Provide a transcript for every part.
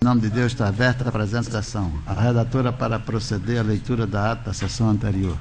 nome de Deus, está aberta a apresentação. A redatora para proceder à leitura da ata da sessão anterior.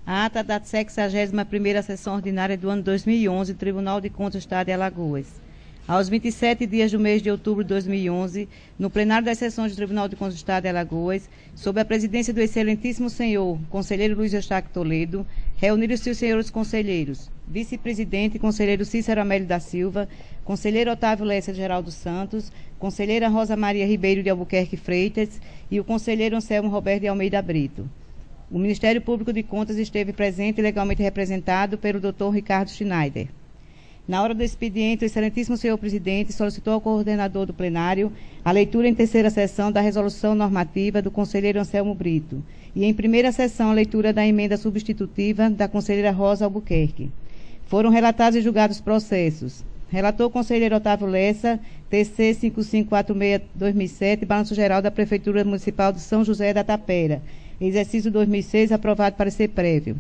A ata da 61ª sessão ordinária do ano 2011 do Tribunal de Contas do Estado de Alagoas. Aos 27 dias do mês de outubro de 2011, no plenário das sessões do Tribunal de Contas do Estado de Alagoas, sob a presidência do excelentíssimo senhor conselheiro Luiz Eustáquio Toledo, reuniram-se os senhores conselheiros, vice-presidente conselheiro Cícero Amélio da Silva, conselheiro Otávio Lessa de Geraldo Santos, conselheira Rosa Maria Ribeiro de Albuquerque Freitas e o conselheiro Anselmo Roberto de Almeida Brito. O Ministério Público de Contas esteve presente e legalmente representado pelo Dr. Ricardo Schneider. Na hora do expediente, o excelentíssimo senhor presidente solicitou ao coordenador do plenário a leitura em terceira sessão da resolução normativa do conselheiro Anselmo Brito e em primeira sessão a leitura da emenda substitutiva da conselheira Rosa Albuquerque. Foram relatados e julgados processos. Relator o conselheiro Otávio Lessa, TC 5546-2007, Balanço Geral da Prefeitura Municipal de São José da Tapera, exercício 2006, aprovado parecer prévio.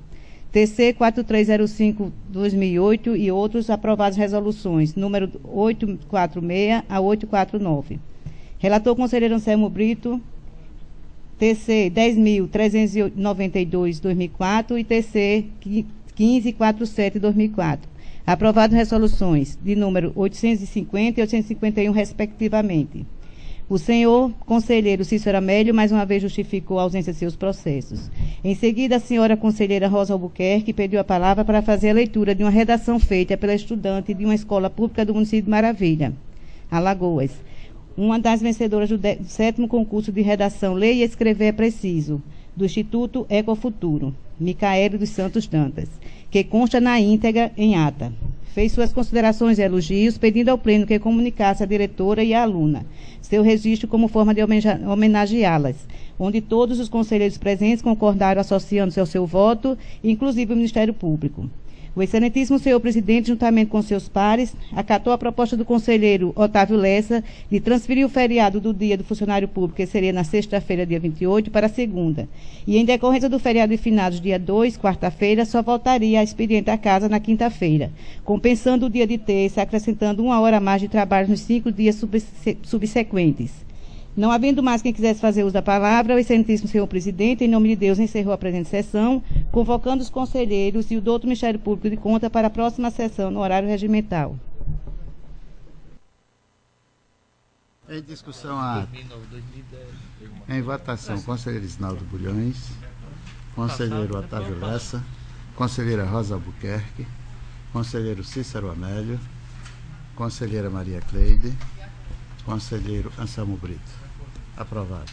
TC 4305-2008 e outros aprovados resoluções, número 846 a 849. Relator o conselheiro Anselmo Brito, TC 10.392-2004 e TC 1547-2004. Aprovadas resoluções de número 850 e 851, respectivamente. O senhor conselheiro Cícero Amélio, mais uma vez, justificou a ausência de seus processos. Em seguida, a senhora conselheira Rosa Albuquerque pediu a palavra para fazer a leitura de uma redação feita pela estudante de uma escola pública do município de Maravilha, Alagoas. Uma das vencedoras do 7º concurso de redação Ler e Escrever é Preciso, do Instituto Ecofuturo, Micaele dos Santos Dantas, que consta na íntegra em ata. Fez suas considerações e elogios, pedindo ao pleno que comunicasse à diretora e à aluna seu registro como forma de homenageá-las, onde todos os conselheiros presentes concordaram associando-se ao seu voto, inclusive o Ministério Público. O excelentíssimo senhor presidente, juntamente com seus pares, acatou a proposta do conselheiro Otávio Lessa de transferir o feriado do dia do funcionário público, que seria na sexta-feira, dia 28, para a segunda. E, em decorrência do feriado de finados, dia 2, quarta-feira, só voltaria a expediente à casa na quinta-feira, compensando o dia de terça, acrescentando 1 hora a mais de trabalho nos 5 dias subsequentes. Não havendo mais quem quisesse fazer uso da palavra, o excelentíssimo senhor presidente, em nome de Deus, encerrou a presente sessão, convocando os conselheiros e o doutor Ministério Público de Contas para a próxima sessão, no horário regimental. Em discussão a ata. Em votação, conselheiro Isnaldo Bulhões, conselheiro Otávio Lessa, conselheira Rosa Albuquerque, conselheiro Cícero Amélio, conselheira Maria Cleide, conselheiro Anselmo Brito. Aprovado.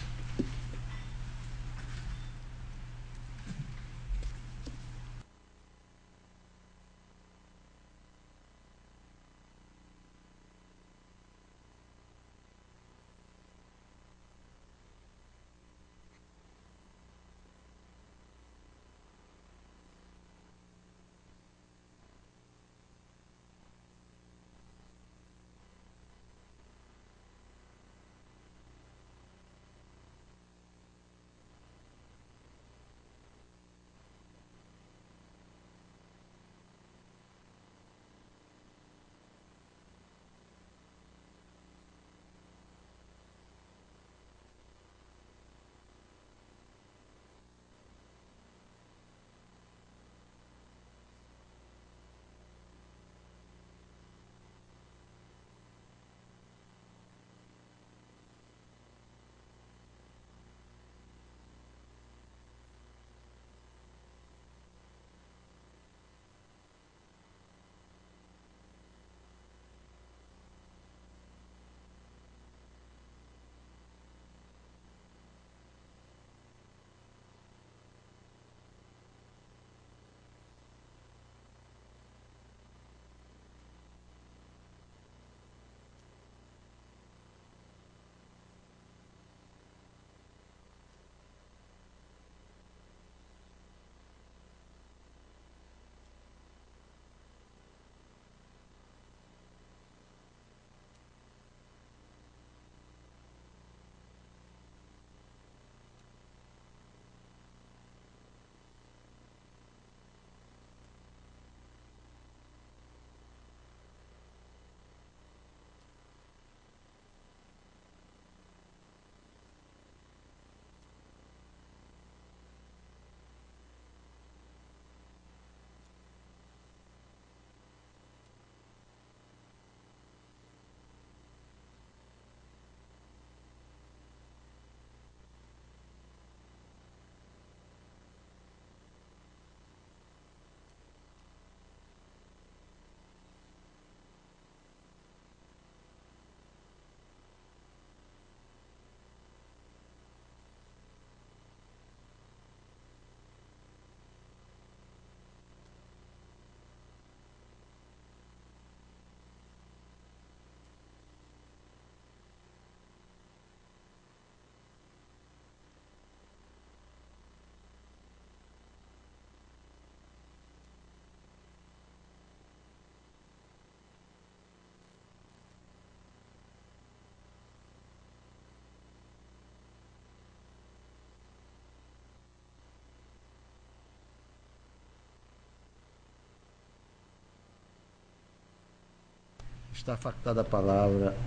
Está facultada a palavra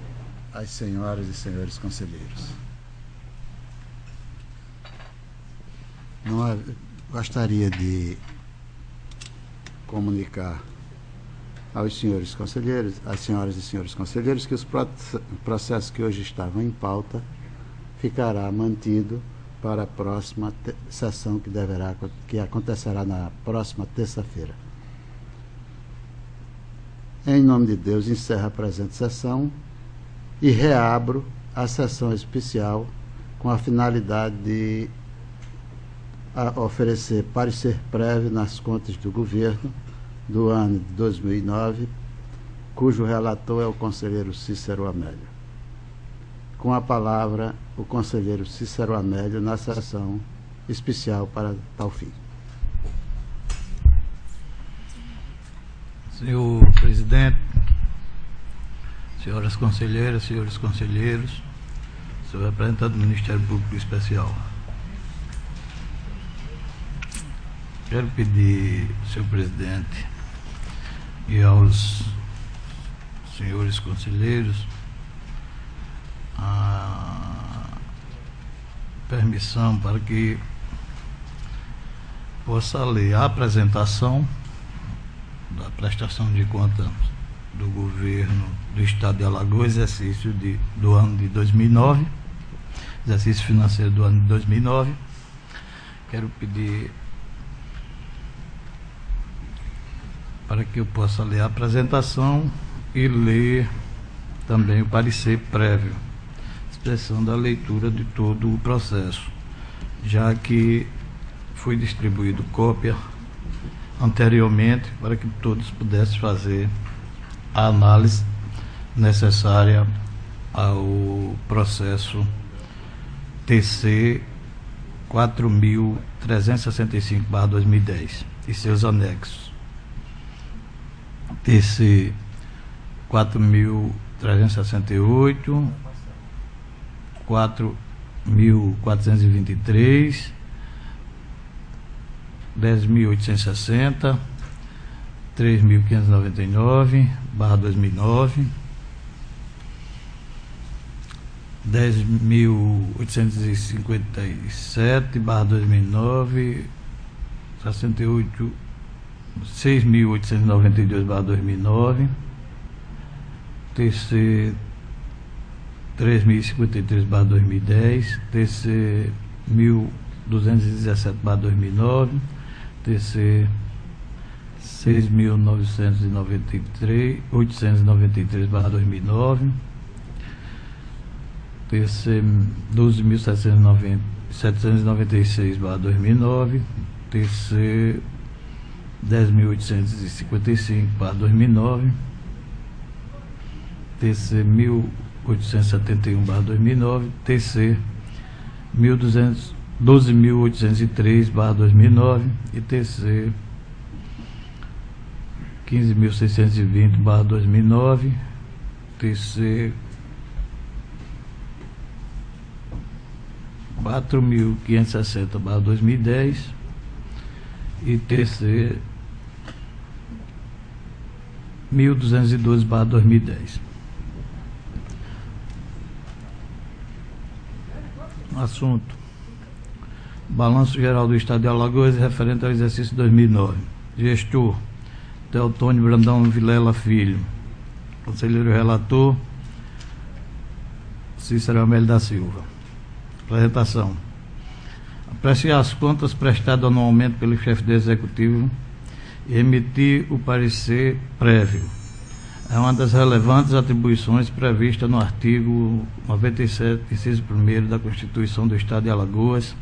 às senhoras e senhores conselheiros. Gostaria de comunicar aos senhores conselheiros, às senhoras e senhores conselheiros, que os processos que hoje estavam em pauta ficará mantido para a próxima sessão que acontecerá na próxima terça-feira. Em nome de Deus, encerro a presente sessão e reabro a sessão especial com a finalidade de oferecer parecer prévio nas contas do governo do ano de 2009, cujo relator é o conselheiro Cícero Amélio. Com a palavra, o conselheiro Cícero Amélio na sessão especial para tal fim. Senhor presidente, senhoras conselheiras, senhores conselheiros, senhor representante do Ministério Público Especial. Quero pedir, senhor presidente, e aos senhores conselheiros a permissão para que possa ler a apresentação da prestação de contas do governo do Estado de Alagoas, exercício do ano de 2009, exercício financeiro do ano de 2009. Quero pedir para que eu possa ler a apresentação e ler também o parecer prévio, expressão da leitura de todo o processo, já que foi distribuído cópia anteriormente para que todos pudessem fazer a análise necessária ao processo TC 4.365/2010 e seus anexos. TC 4.368, 4.423, 10.860, 3.599/2009, 10.857/2009, 6.892/2009, TC 3.053/2010, TC 1.217/2009, TC 6.893/2009, TC 12.796/2009, TC 10.855/2009, TC 1.871/2009, TC 12.803/2009 e TC 15.620/2009, TC 4.560/2010 e TC 1.212/2010. Assunto: Balanço Geral do Estado de Alagoas referente ao exercício 2009. Gestor: Teotônio Brandão Vilela Filho. Conselheiro relator: Cícero Amélio da Silva. Apresentação: apreciar as contas prestadas anualmente pelo chefe do Executivo e emitir o parecer prévio. É uma das relevantes atribuições previstas no artigo 97, inciso 1º da Constituição do Estado de Alagoas,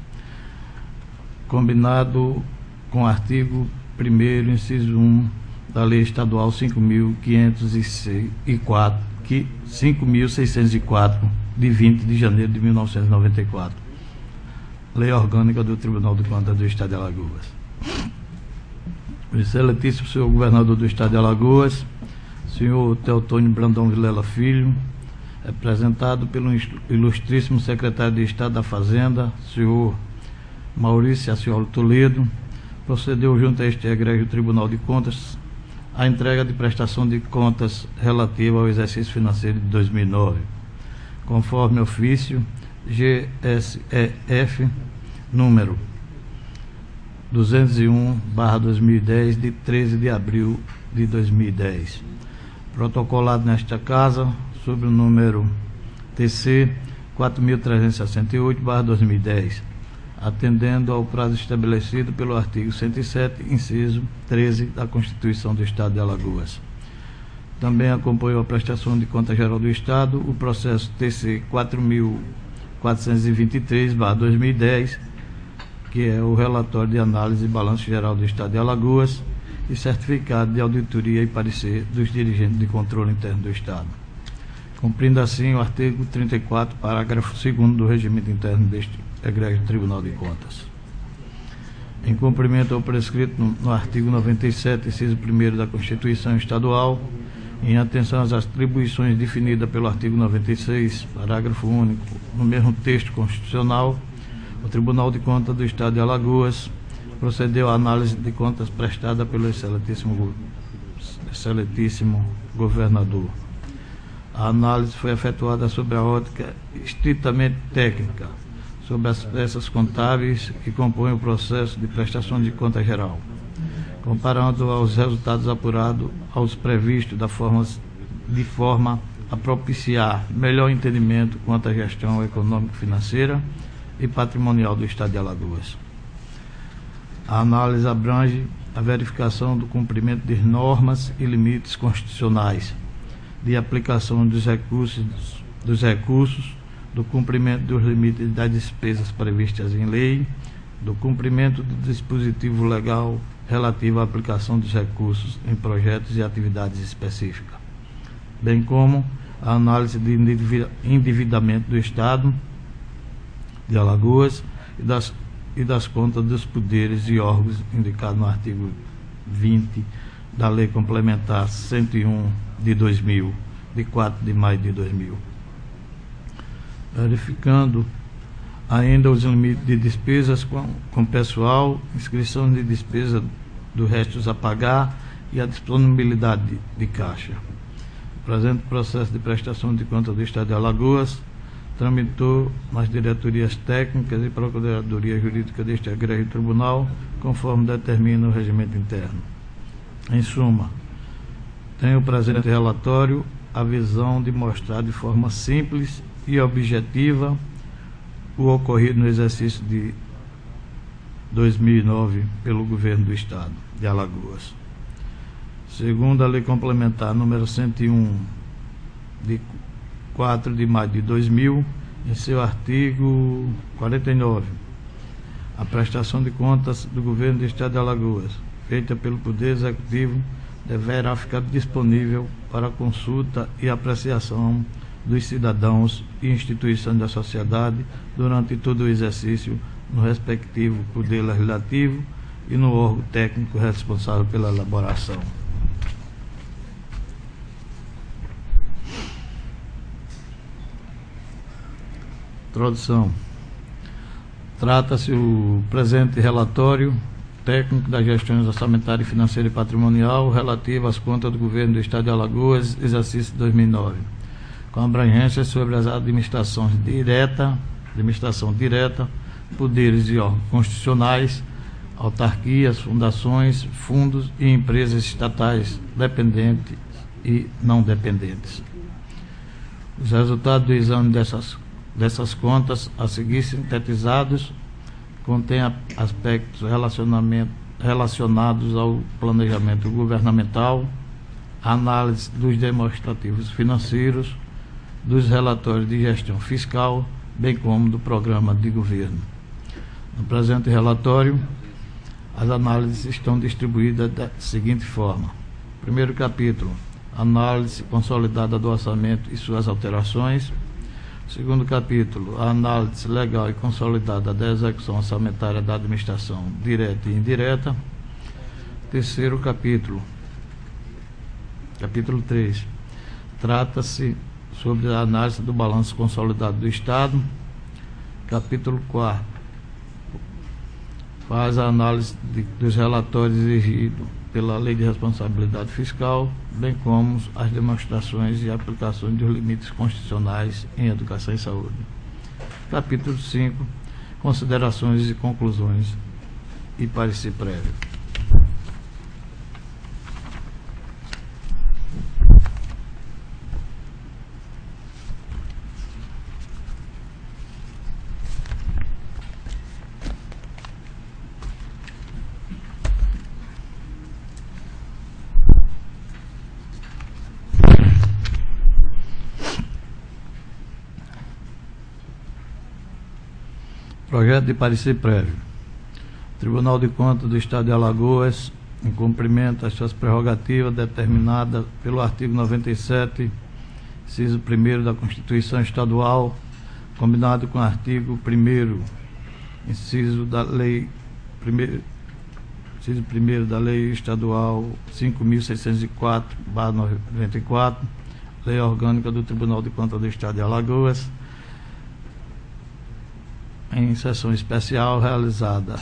combinado com o artigo 1º, inciso 1 da Lei Estadual 5.604, de 20 de janeiro de 1994. Lei Orgânica do Tribunal de Contas do Estado de Alagoas. O excelentíssimo senhor governador do Estado de Alagoas, senhor Teotônio Brandão Vilela Filho, representado pelo ilustríssimo secretário de Estado da Fazenda, senhor Maurício Aciolo Toledo, procedeu junto a este egrégio Tribunal de Contas a entrega de prestação de contas relativa ao exercício financeiro de 2009, conforme ofício GSEF número 201/2010, de 13 de abril de 2010, protocolado nesta Casa sob o número TC 4.368/2010, atendendo ao prazo estabelecido pelo artigo 107, inciso 13 da Constituição do Estado de Alagoas. Também acompanhou a prestação de conta geral do Estado o processo TC 4.423/2010, que é o relatório de análise e balanço geral do Estado de Alagoas e certificado de auditoria e parecer dos dirigentes de controle interno do Estado, cumprindo assim o artigo 34, parágrafo 2º do regimento interno deste egrégio Tribunal de Contas. Em cumprimento ao prescrito no artigo 97, inciso 1º da Constituição Estadual, em atenção às atribuições definidas pelo artigo 96, parágrafo único, no mesmo texto constitucional, o Tribunal de Contas do Estado de Alagoas procedeu à análise de contas prestada pelo excelentíssimo governador. A análise foi efetuada sob a ótica estritamente técnica, sobre as peças contábeis que compõem o processo de prestação de conta geral, comparando aos resultados apurados aos previstos de forma a propiciar melhor entendimento quanto à gestão econômico-financeira e patrimonial do Estado de Alagoas. A análise abrange a verificação do cumprimento de normas e limites constitucionais, de aplicação dos recursos, do cumprimento dos limites das despesas previstas em lei, do cumprimento do dispositivo legal relativo à aplicação dos recursos em projetos e atividades específicas, bem como a análise de endividamento do Estado de Alagoas e das contas dos poderes e órgãos indicados no artigo 20 da Lei Complementar 101 de 2000, de 4 de maio de 2000. Verificando ainda os limites de despesas com pessoal, inscrição de despesa dos restos a pagar e a disponibilidade de caixa. O presente processo de prestação de contas do Estado de Alagoas tramitou nas diretorias técnicas e procuradoria jurídica deste egrégio tribunal, conforme determina o regimento interno. Em suma, tem o presente relatório a visão de mostrar de forma simples e objetiva o ocorrido no exercício de 2009 pelo Governo do Estado de Alagoas. Segundo a Lei Complementar número 101, de 4 de maio de 2000, em seu artigo 49, a prestação de contas do Governo do Estado de Alagoas, feita pelo Poder Executivo, deverá ficar disponível para consulta e apreciação dos cidadãos e instituições da sociedade durante todo o exercício no respectivo Poder Legislativo e no órgão técnico responsável pela elaboração. Introdução. Trata-se o presente relatório técnico das gestões orçamentária, financeira e patrimonial relativo às contas do Governo do Estado de Alagoas, exercício 2009, com abrangência sobre as administração direta, poderes e órgãos constitucionais, autarquias, fundações, fundos e empresas estatais dependentes e não dependentes. Os resultados do exame dessas contas, a seguir sintetizados, contém aspectos relacionados ao planejamento governamental, análise dos demonstrativos financeiros, dos relatórios de gestão fiscal, bem como do programa de governo. No presente relatório, as análises estão distribuídas da seguinte forma: primeiro capítulo, análise consolidada do orçamento e suas alterações. Segundo capítulo, a análise legal e consolidada da execução orçamentária da administração direta e indireta. Terceiro capítulo, capítulo 3, trata-se sobre a análise do balanço consolidado do Estado. Capítulo 4, faz a análise dos relatórios exigidos pela Lei de Responsabilidade Fiscal, bem como as demonstrações e aplicações dos limites constitucionais em educação e saúde. Capítulo 5. Considerações e conclusões e parecer prévio. Projeto de parecer prévio. Tribunal de Contas do Estado de Alagoas, em cumprimento às suas prerrogativas determinadas pelo artigo 97, inciso 1º da Constituição Estadual, combinado com o artigo 1º, inciso da Lei inciso 1º da Lei Estadual 5.604/94, Lei Orgânica do Tribunal de Contas do Estado de Alagoas, em sessão especial realizada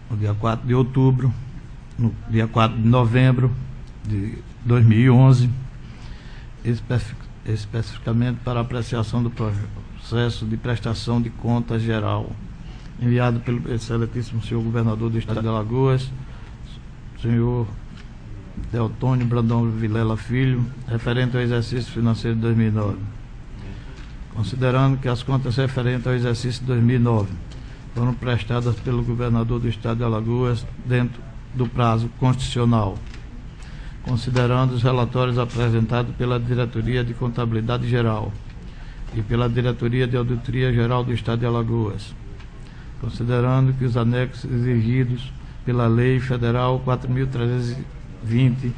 no dia 4 de outubro, no dia 4 de novembro de 2011, especificamente para apreciação do processo de prestação de contas geral, enviado pelo excelentíssimo senhor governador do Estado de Alagoas, senhor Deltônio Brandão Vilela Filho, referente ao exercício financeiro de 2009. Considerando que as contas referentes ao exercício de 2009 foram prestadas pelo governador do Estado de Alagoas dentro do prazo constitucional, considerando os relatórios apresentados pela Diretoria de Contabilidade Geral e pela Diretoria de Auditoria Geral do Estado de Alagoas, considerando que os anexos exigidos pela Lei Federal 4.320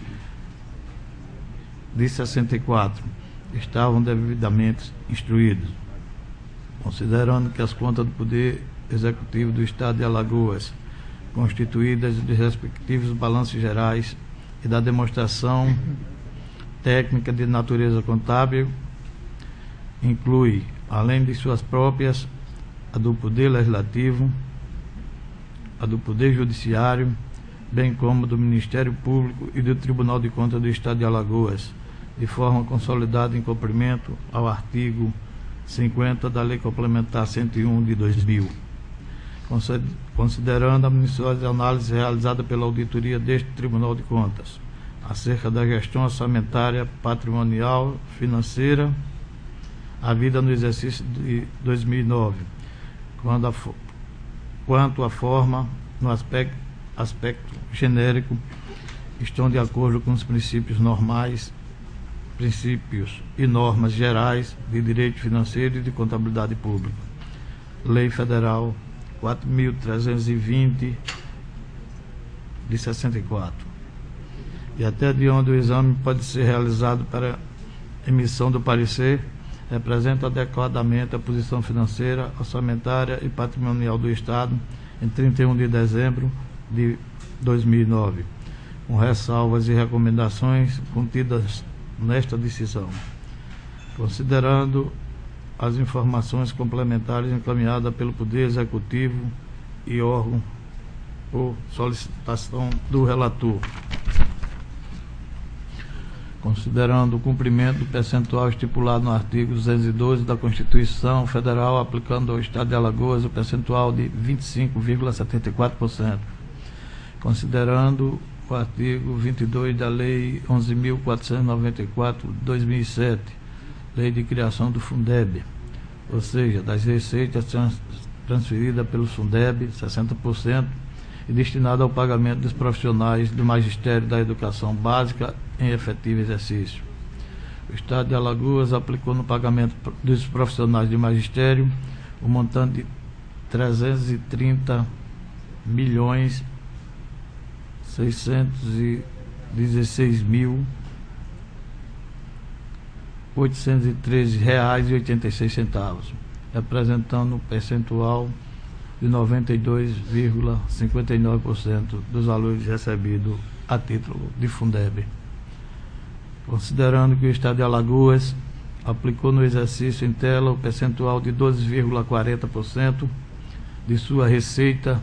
de 64 estavam devidamente instruídos, considerando que as contas do Poder Executivo do Estado de Alagoas, constituídas de respectivos balanços gerais e da demonstração técnica de natureza contábil, inclui, além de suas próprias, a do Poder Legislativo, a do Poder Judiciário, bem como do Ministério Público e do Tribunal de Contas do Estado de Alagoas, de forma consolidada em cumprimento ao artigo 50 da Lei Complementar 101 de 2000. Considerando a minuciosa análise realizada pela auditoria deste Tribunal de Contas acerca da gestão orçamentária, patrimonial, financeira, havida no exercício de 2009, quanto à forma, no aspecto genérico, estão de acordo com os princípios e normas gerais de direito financeiro e de contabilidade pública. Lei Federal 4.320 de 64. E até de onde o exame pode ser realizado para emissão do parecer, representa adequadamente a posição financeira, orçamentária e patrimonial do Estado em 31 de dezembro de 2009, com ressalvas e recomendações contidas nesta decisão, considerando as informações complementares encaminhadas pelo Poder Executivo e órgão por solicitação do relator, considerando o cumprimento do percentual estipulado no artigo 212 da Constituição Federal, aplicando ao Estado de Alagoas o percentual de 25,74%, considerando o artigo 22 da Lei 11.494 de 2007, Lei de Criação do Fundeb, ou seja, das receitas transferidas pelo Fundeb, 60%, e destinada ao pagamento dos profissionais do Magistério da Educação Básica em efetivo exercício. O Estado de Alagoas aplicou no pagamento dos profissionais de magistério o montante de 330.616.813 reais e 86 centavos, representando um percentual de 92,59% dos valores recebidos a título de Fundeb. Considerando que o Estado de Alagoas aplicou no exercício em tela o percentual de 12,40% de sua receita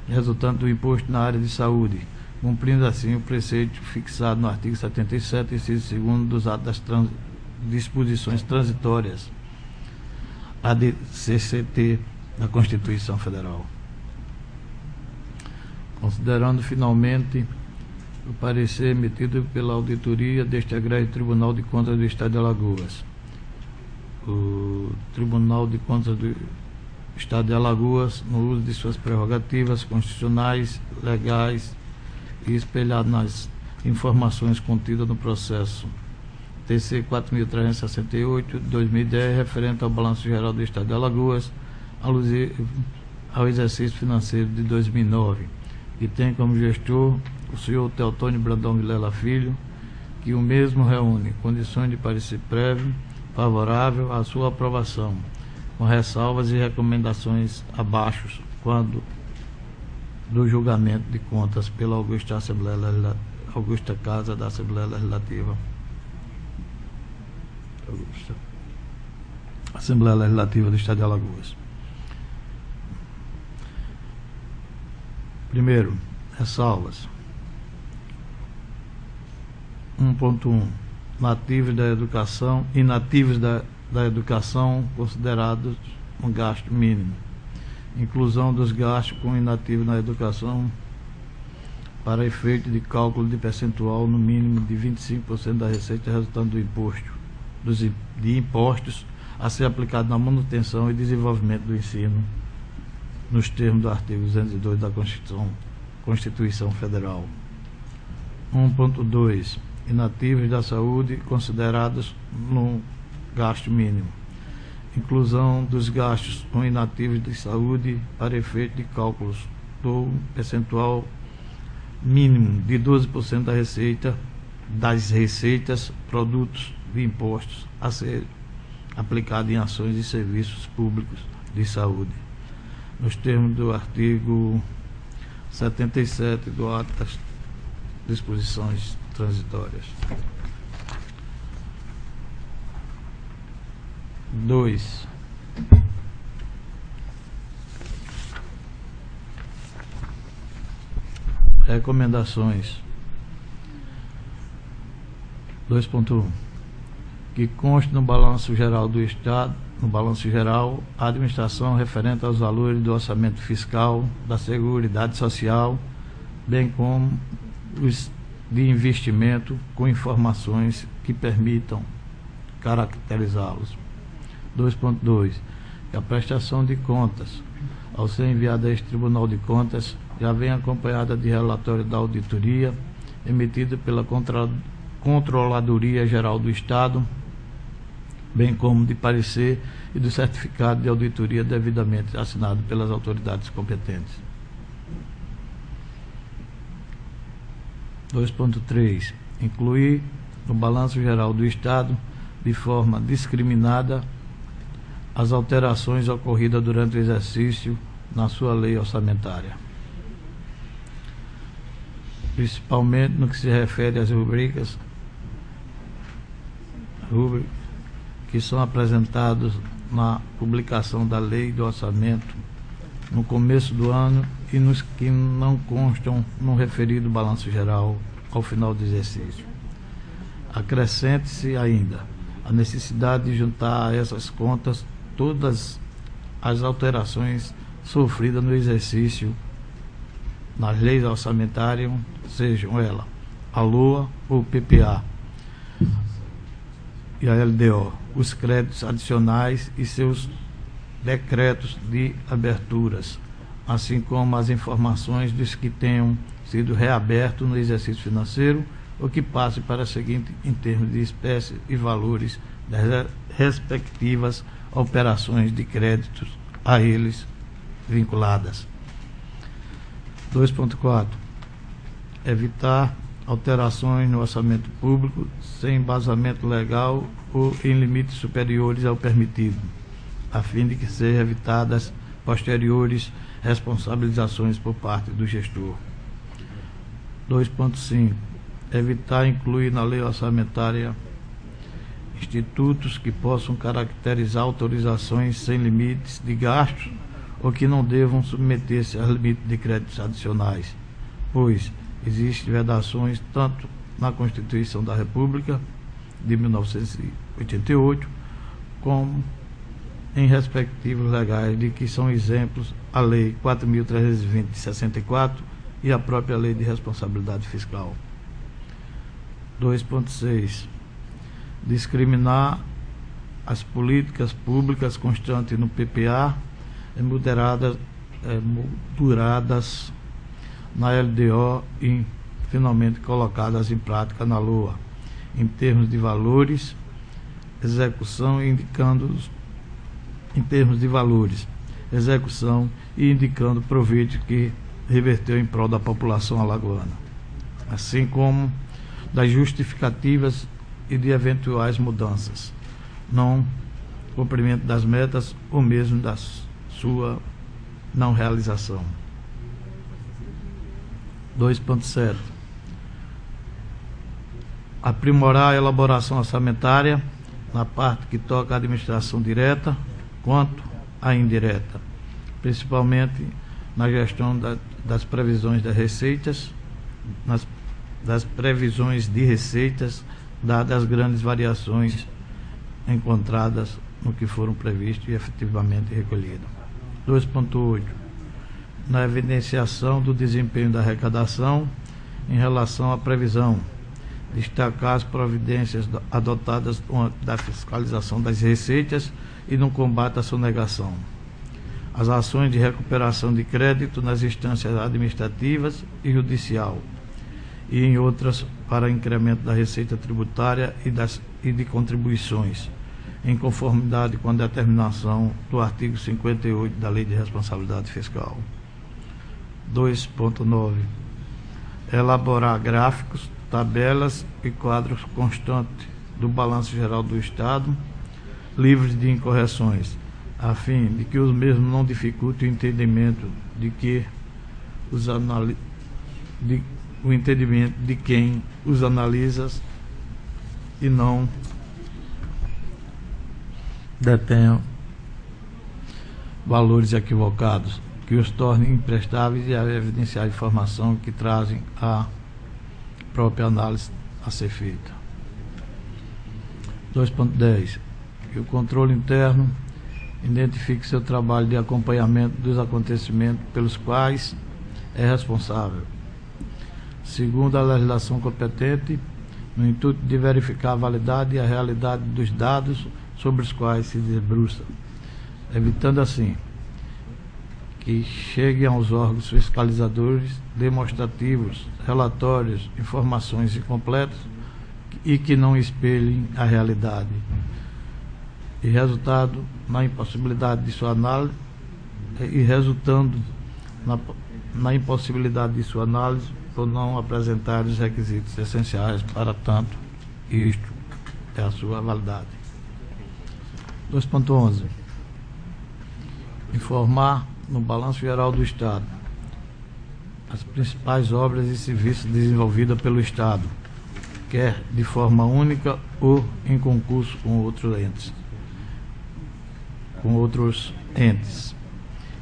resultante do imposto na área de saúde, cumprindo assim o preceito fixado no artigo 77, inciso 2º dos atos das disposições transitórias ADCCT da Constituição Federal. Considerando finalmente o parecer emitido pela auditoria deste egrégio Tribunal de Contas do Estado de Alagoas. O Tribunal de Contas do Estado de Alagoas, no uso de suas prerrogativas constitucionais, legais e espelhado nas informações contidas no processo TC 4.368, 2010, referente ao Balanço Geral do Estado de Alagoas, alusivo ao exercício financeiro de 2009, e tem como gestor o senhor Teotônio Brandão Vilela Filho, que o mesmo reúne condições de parecer prévio favorável à sua aprovação, com ressalvas e recomendações abaixo, quando do julgamento de contas pela Augusta Casa da Assembleia Legislativa. Assembleia Legislativa do Estado de Alagoas. Primeiro, ressalvas. 1.1. Nativos da educação, inativos da educação considerados um gasto mínimo. Inclusão dos gastos com inativos na educação para efeito de cálculo de percentual no mínimo de 25% da receita resultante do imposto, de impostos a ser aplicado na manutenção e desenvolvimento do ensino, nos termos do artigo 202 da Constituição Federal. 1.2. Inativos da saúde considerados no gasto mínimo. Inclusão dos gastos com inativos de saúde para efeito de cálculos do percentual mínimo de 12% das receitas, produtos de impostos a ser aplicado em ações e serviços públicos de saúde, nos termos do artigo 77 do ato das disposições transitórias. 2. Recomendações. 2.1. Que conste no balanço geral do Estado, a administração referente aos valores do orçamento fiscal, da Seguridade Social, bem como os de investimento, com informações que permitam caracterizá-los. 2.2. Que a prestação de contas, ao ser enviada a este Tribunal de Contas, já vem acompanhada de relatório da auditoria emitido pela Controladoria Geral do Estado, bem como de parecer e do certificado de auditoria devidamente assinado pelas autoridades competentes. 2.3. Incluir no Balanço Geral do Estado, de forma discriminada, as alterações ocorridas durante o exercício na sua lei orçamentária, principalmente no que se refere às rubricas que são apresentados na publicação da lei do orçamento no começo do ano e nos que não constam no referido balanço geral ao final do exercício. Acrescente-se ainda a necessidade de juntar a essas contas todas as alterações sofridas no exercício nas leis orçamentárias, sejam elas a LOA ou PPA e a LDO, os créditos adicionais e seus decretos de aberturas, assim como as informações dos que tenham sido reabertos no exercício financeiro ou que passe para a seguinte em termos de espécie e valores das respectivas operações de créditos a eles vinculadas. 2.4. Evitar alterações no orçamento público sem embasamento legal ou em limites superiores ao permitido, a fim de que sejam evitadas posteriores responsabilizações por parte do gestor. 2.5. Evitar incluir na lei orçamentária institutos que possam caracterizar autorizações sem limites de gastos ou que não devam submeter-se a limites de créditos adicionais, pois Existem vedações tanto na Constituição da República de 1988, como em respectivos legais, de que são exemplos a Lei 4.320 de 64 e a própria Lei de Responsabilidade Fiscal. 2.6. Discriminar as políticas públicas constantes no PPA moderadas na LDO e finalmente colocadas em prática na LOA, em termos de valores, execução e indicando proveito que reverteu em prol da população alagoana, assim como das justificativas e de eventuais mudanças, não cumprimento das metas ou mesmo da sua não realização. 2.7. Aprimorar a elaboração orçamentária na parte que toca à administração direta quanto à indireta, principalmente na gestão das previsões das receitas, das previsões de receitas, dadas as grandes variações encontradas no que foram previstos e efetivamente recolhido. 2.8. Na evidenciação do desempenho da arrecadação em relação à previsão, destacar as providências adotadas da fiscalização das receitas e no combate à sonegação, as ações de recuperação de crédito nas instâncias administrativas e judicial e em outras para incremento da receita tributária e de contribuições, em conformidade com a determinação do artigo 58 da Lei de Responsabilidade Fiscal. 2.9. Elaborar gráficos, tabelas e quadros constantes do Balanço Geral do Estado, livres de incorreções, a fim de que os mesmos não dificultem o entendimento de quem os analisa e não detenham valores equivocados, que os tornem imprestáveis e a evidenciar a informação que trazem a própria análise a ser feita. 2.10. Que o controle interno identifique seu trabalho de acompanhamento dos acontecimentos pelos quais é responsável, segundo a legislação competente, no intuito de verificar a validade e a realidade dos dados sobre os quais se debruça, evitando assim que cheguem aos órgãos fiscalizadores demonstrativos, relatórios, informações incompletas e que não espelhem a realidade, e resultando na impossibilidade de sua análise por não apresentar os requisitos essenciais para tanto, e isto é a sua validade. 2.11. Informar no Balanço Geral do Estado as principais obras e serviços desenvolvidos pelo Estado, quer de forma única ou em concurso com outros entes,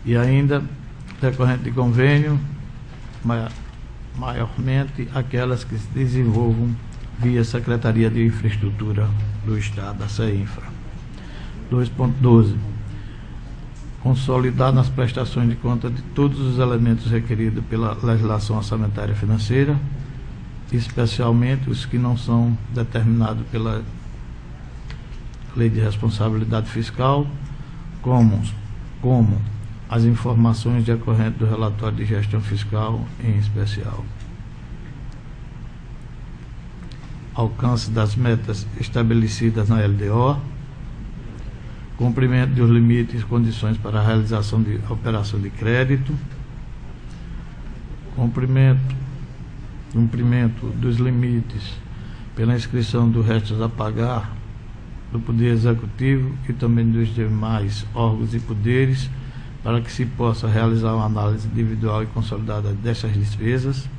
e ainda decorrente de convênio, maiormente aquelas que se desenvolvam via Secretaria de Infraestrutura do Estado, a CEINFRA. 2.12. Consolidar nas prestações de conta de todos os elementos requeridos pela legislação orçamentária financeira, especialmente os que não são determinados pela Lei de Responsabilidade Fiscal, como as informações decorrentes do relatório de gestão fiscal em especial. Alcance das metas estabelecidas na LDO, cumprimento dos limites e condições para a realização de operação de crédito, cumprimento dos limites pela inscrição dos restos a pagar do Poder Executivo e também dos demais órgãos e poderes, para que se possa realizar uma análise individual e consolidada destas despesas,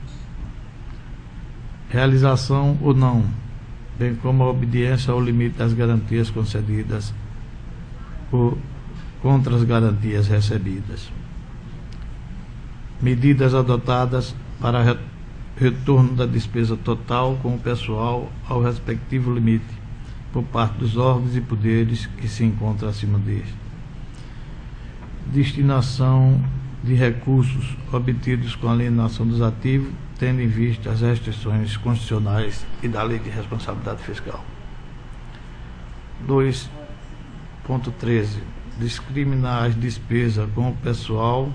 realização ou não, bem como a obediência ao limite das garantias concedidas ou contra as garantias recebidas. Medidas adotadas para retorno da despesa total com o pessoal ao respectivo limite, por parte dos órgãos e poderes que se encontram acima deste. Destinação de recursos obtidos com a alienação dos ativos, tendo em vista as restrições constitucionais e da Lei de Responsabilidade Fiscal. 2.13. Discriminar as despesas com o pessoal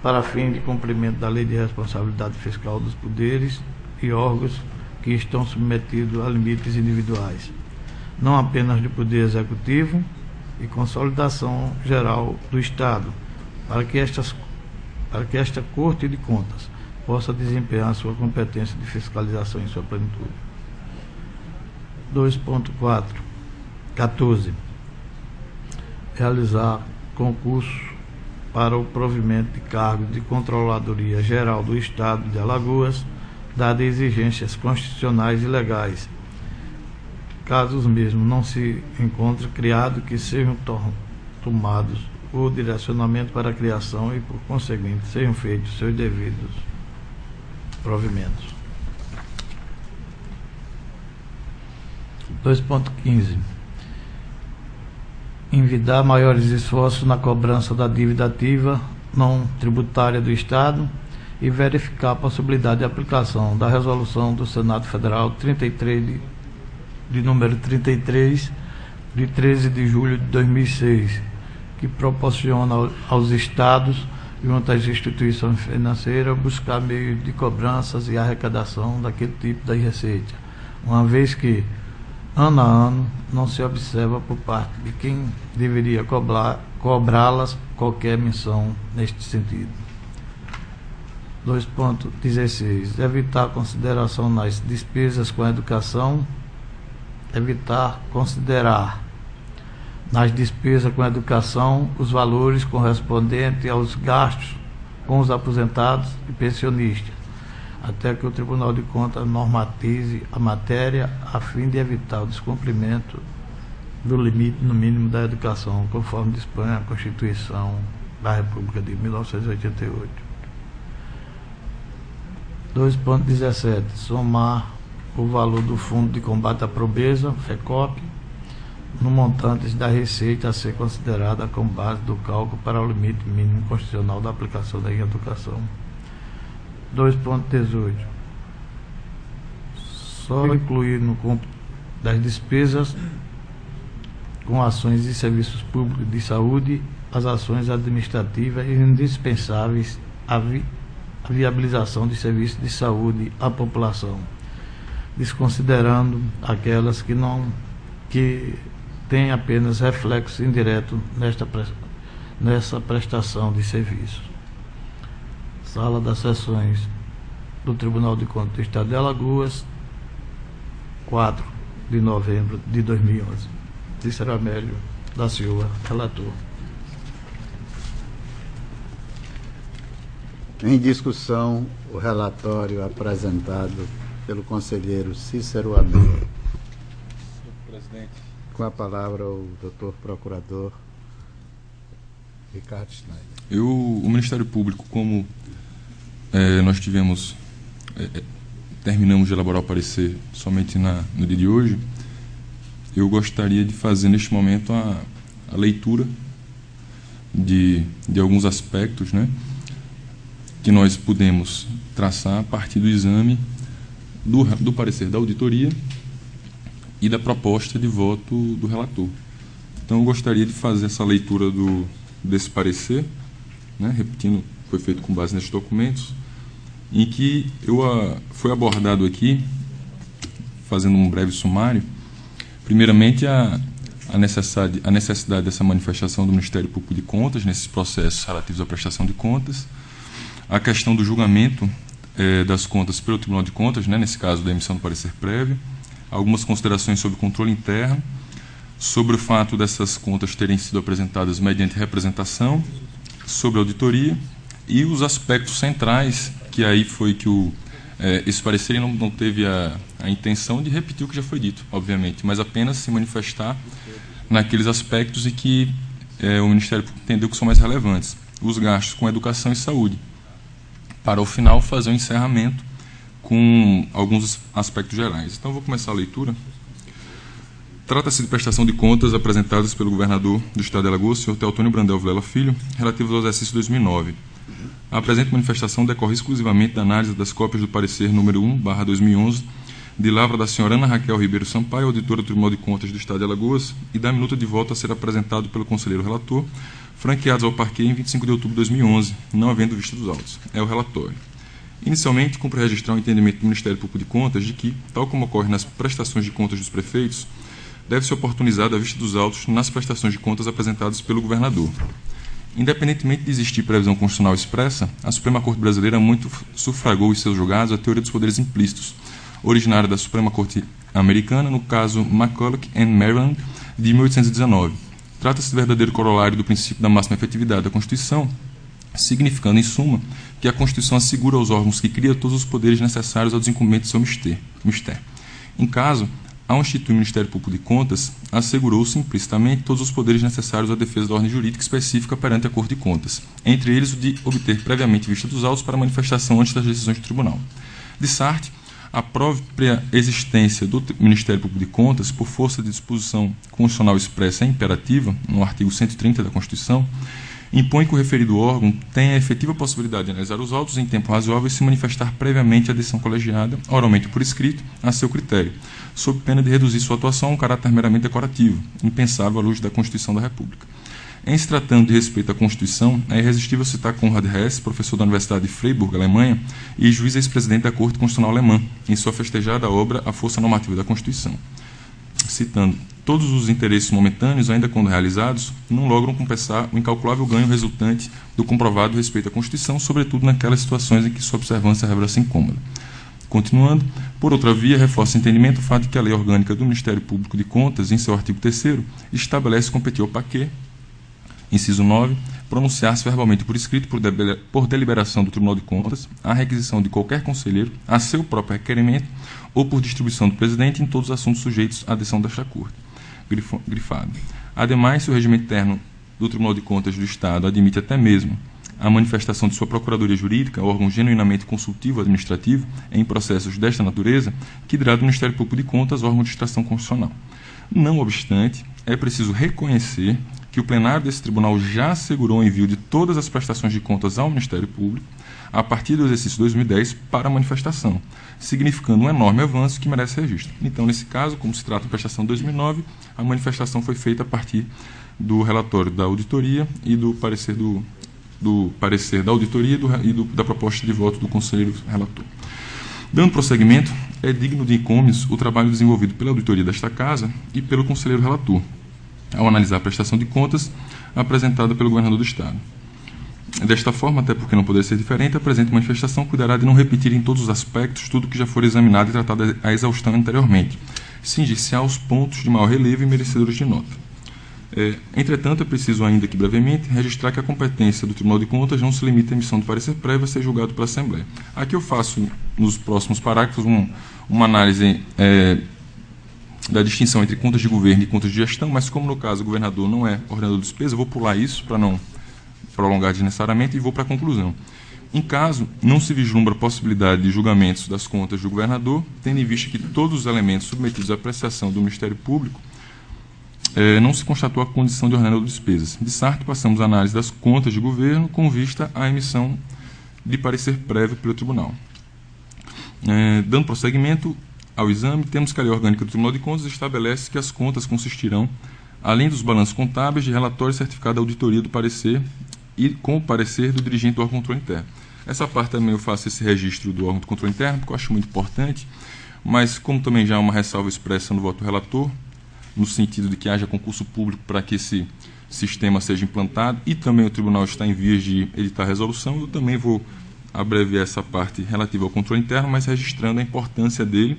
para fim de cumprimento da Lei de Responsabilidade Fiscal dos poderes e órgãos que estão submetidos a limites individuais, não apenas do Poder Executivo e consolidação geral do Estado, para que esta Corte de Contas possa desempenhar sua competência de fiscalização em sua plenitude. 2.14. Realizar concurso para o provimento de cargos de Controladoria Geral do Estado de Alagoas, dadas exigências constitucionais e legais, caso os mesmos não se encontrem criados, que sejam tomados o direcionamento para a criação e, por conseguinte, sejam feitos seus devidos provimentos. 2.15. Envidar maiores esforços na cobrança da dívida ativa não tributária do Estado e verificar a possibilidade de aplicação da resolução do Senado Federal 33 de número 33 de 13 de julho de 2006, que proporciona aos Estados junto às instituições financeiras buscar meios de cobranças e arrecadação daquele tipo de receita, uma vez que ano a ano não se observa por parte de quem deveria cobrá-las qualquer menção neste sentido. 2.16. Evitar consideração nas despesas com a educação. Evitar considerar nas despesas com a educação os valores correspondentes aos gastos com os aposentados e pensionistas, até que o Tribunal de Contas normatize a matéria a fim de evitar o descumprimento do limite no mínimo da educação, conforme dispõe a Constituição da República de 1988. 2.17. Somar o valor do Fundo de Combate à Pobreza, FECOP, no montante da receita a ser considerada com base do cálculo para o limite mínimo constitucional da aplicação da educação. 2.18. Só incluir no cômputo das despesas com ações e serviços públicos de saúde as ações administrativas indispensáveis à viabilização de serviços de saúde à população, desconsiderando aquelas que têm apenas reflexo indireto nessa prestação de serviços. Sala das Sessões do Tribunal de Contas do Estado de Alagoas, 4 de novembro de 2011. Cícero Amélio da Silva, relator. Em discussão, o relatório apresentado pelo conselheiro Cícero Amélio. Senhor presidente. Com a palavra o doutor procurador Ricardo Schneider. O Ministério Público, como nós terminamos de elaborar o parecer somente no dia de hoje, eu gostaria de fazer neste momento a leitura de alguns aspectos, né, que nós pudemos traçar a partir do exame do parecer da auditoria e da proposta de voto do relator. Então, eu gostaria de fazer essa leitura desse parecer, né, repetindo, foi feito com base nesses documentos, em que foi abordado aqui, fazendo um breve sumário, primeiramente a necessidade dessa manifestação do Ministério Público de Contas nesses processos relativos à prestação de contas, a questão do julgamento das contas pelo Tribunal de Contas, né, nesse caso da emissão do parecer prévio, algumas considerações sobre o controle interno, sobre o fato dessas contas terem sido apresentadas mediante representação, sobre a auditoria e os aspectos centrais, que aí foi que esse parecer não teve a intenção de repetir o que já foi dito, obviamente, mas apenas se manifestar naqueles aspectos em que o Ministério Público entendeu que são mais relevantes, os gastos com educação e saúde, para ao final fazer um encerramento com alguns aspectos gerais. Então, vou começar a leitura. Trata-se de prestação de contas apresentadas pelo governador do Estado de Alagoas, senhor Teotônio Brandel Vilela Filho, relativos ao exercício 2009. A presente manifestação decorre exclusivamente da análise das cópias do parecer número 1/2011, de lavra da senhora Ana Raquel Ribeiro Sampaio, auditora do Tribunal de Contas do Estado de Alagoas, e da minuta de voto a ser apresentado pelo conselheiro relator, franqueados ao parquê em 25 de outubro de 2011, não havendo vista dos autos. É o relatório. Inicialmente, cumpre registrar o entendimento do Ministério Público de Contas de que, tal como ocorre nas prestações de contas dos prefeitos, deve-se oportunizar a vista dos autos nas prestações de contas apresentadas pelo governador. Independentemente de existir previsão constitucional expressa, a Suprema Corte Brasileira muito sufragou em seus julgados a teoria dos poderes implícitos, originária da Suprema Corte Americana, no caso McCulloch and Maryland, de 1819. Trata-se de verdadeiro corolário do princípio da máxima efetividade da Constituição, significando, em suma, que a Constituição assegura aos órgãos que cria todos os poderes necessários ao desincumbimento de seu mistério. Em caso, ao instituir o Ministério Público de Contas, assegurou-se implicitamente todos os poderes necessários à defesa da ordem jurídica específica perante a Corte de Contas, entre eles o de obter previamente vista dos autos para manifestação antes das decisões do Tribunal. De Sarte, a própria existência do Ministério Público de Contas, por força de disposição constitucional expressa e imperativa, no artigo 130 da Constituição, impõe que o referido órgão tenha a efetiva possibilidade de analisar os autos em tempo razoável e se manifestar previamente à decisão colegiada, oralmente ou por escrito, a seu critério, sob pena de reduzir sua atuação a um caráter meramente decorativo, impensável à luz da Constituição da República. Em se tratando de respeito à Constituição, é irresistível citar Konrad Hess, professor da Universidade de Freiburg, Alemanha, e juiz ex-presidente da Corte Constitucional Alemã, em sua festejada obra A Força Normativa da Constituição. Citando: todos os interesses momentâneos, ainda quando realizados, não logram compensar o incalculável ganho resultante do comprovado respeito à Constituição, sobretudo naquelas situações em que sua observância revela-se incômoda. Continuando, por outra via, reforça o entendimento o fato de que a Lei Orgânica do Ministério Público de Contas, em seu artigo 3º, estabelece competir ao parquê, inciso 9, pronunciar-se verbalmente por escrito por deliberação do Tribunal de Contas, a requisição de qualquer conselheiro, a seu próprio requerimento ou por distribuição do presidente em todos os assuntos sujeitos à decisão desta Corte. Grifado. Ademais, se o regimento interno do Tribunal de Contas do Estado admite até mesmo a manifestação de sua Procuradoria Jurídica, órgão genuinamente consultivo administrativo, em processos desta natureza, que dirá do Ministério Público de Contas, órgão de distração constitucional. Não obstante, é preciso reconhecer que o plenário desse tribunal já assegurou o envio de todas as prestações de contas ao Ministério Público a partir do exercício 2010 para a manifestação, significando um enorme avanço que merece registro. Então, nesse caso, como se trata de prestação de 2009, a manifestação foi feita a partir do relatório da auditoria e do parecer parecer da auditoria da proposta de voto do conselheiro relator. Dando prosseguimento, é digno de encomios o trabalho desenvolvido pela auditoria desta Casa e pelo conselheiro relator, ao analisar a prestação de contas apresentada pelo governador do Estado. Desta forma, até porque não poderia ser diferente, a presente manifestação cuidará de não repetir em todos os aspectos tudo que já for examinado e tratado à exaustão anteriormente, cingir-se aos pontos de maior relevo e merecedores de nota. Entretanto, é preciso ainda que brevemente registrar que a competência do Tribunal de Contas não se limita à emissão de parecer prévio a ser julgado pela Assembleia. Aqui eu faço, nos próximos parágrafos, uma análise da distinção entre contas de governo e contas de gestão, mas como no caso o governador não é ordenador de despesa, eu vou pular isso para não prolongar desnecessariamente e vou para a conclusão. Em caso não se vislumbra a possibilidade de julgamentos das contas do governador, tendo em vista que todos os elementos submetidos à apreciação do Ministério Público não se constatou a condição de ordenador de despesas. De Sarte, passamos a análise das contas de governo com vista à emissão de parecer prévio pelo Tribunal. Dando prosseguimento ao exame, temos que a Lei Orgânica do Tribunal de Contas estabelece que as contas consistirão, além dos balanços contábeis, de relatório certificado da auditoria do parecer e com o parecer do dirigente do órgão de controle interno. Essa parte também eu faço esse registro do órgão de controle interno, porque eu acho muito importante, mas como também já há uma ressalva expressa no voto do relator, no sentido de que haja concurso público para que esse sistema seja implantado, e também o tribunal está em vias de editar a resolução, eu também vou abreviar essa parte relativa ao controle interno, mas registrando a importância dele,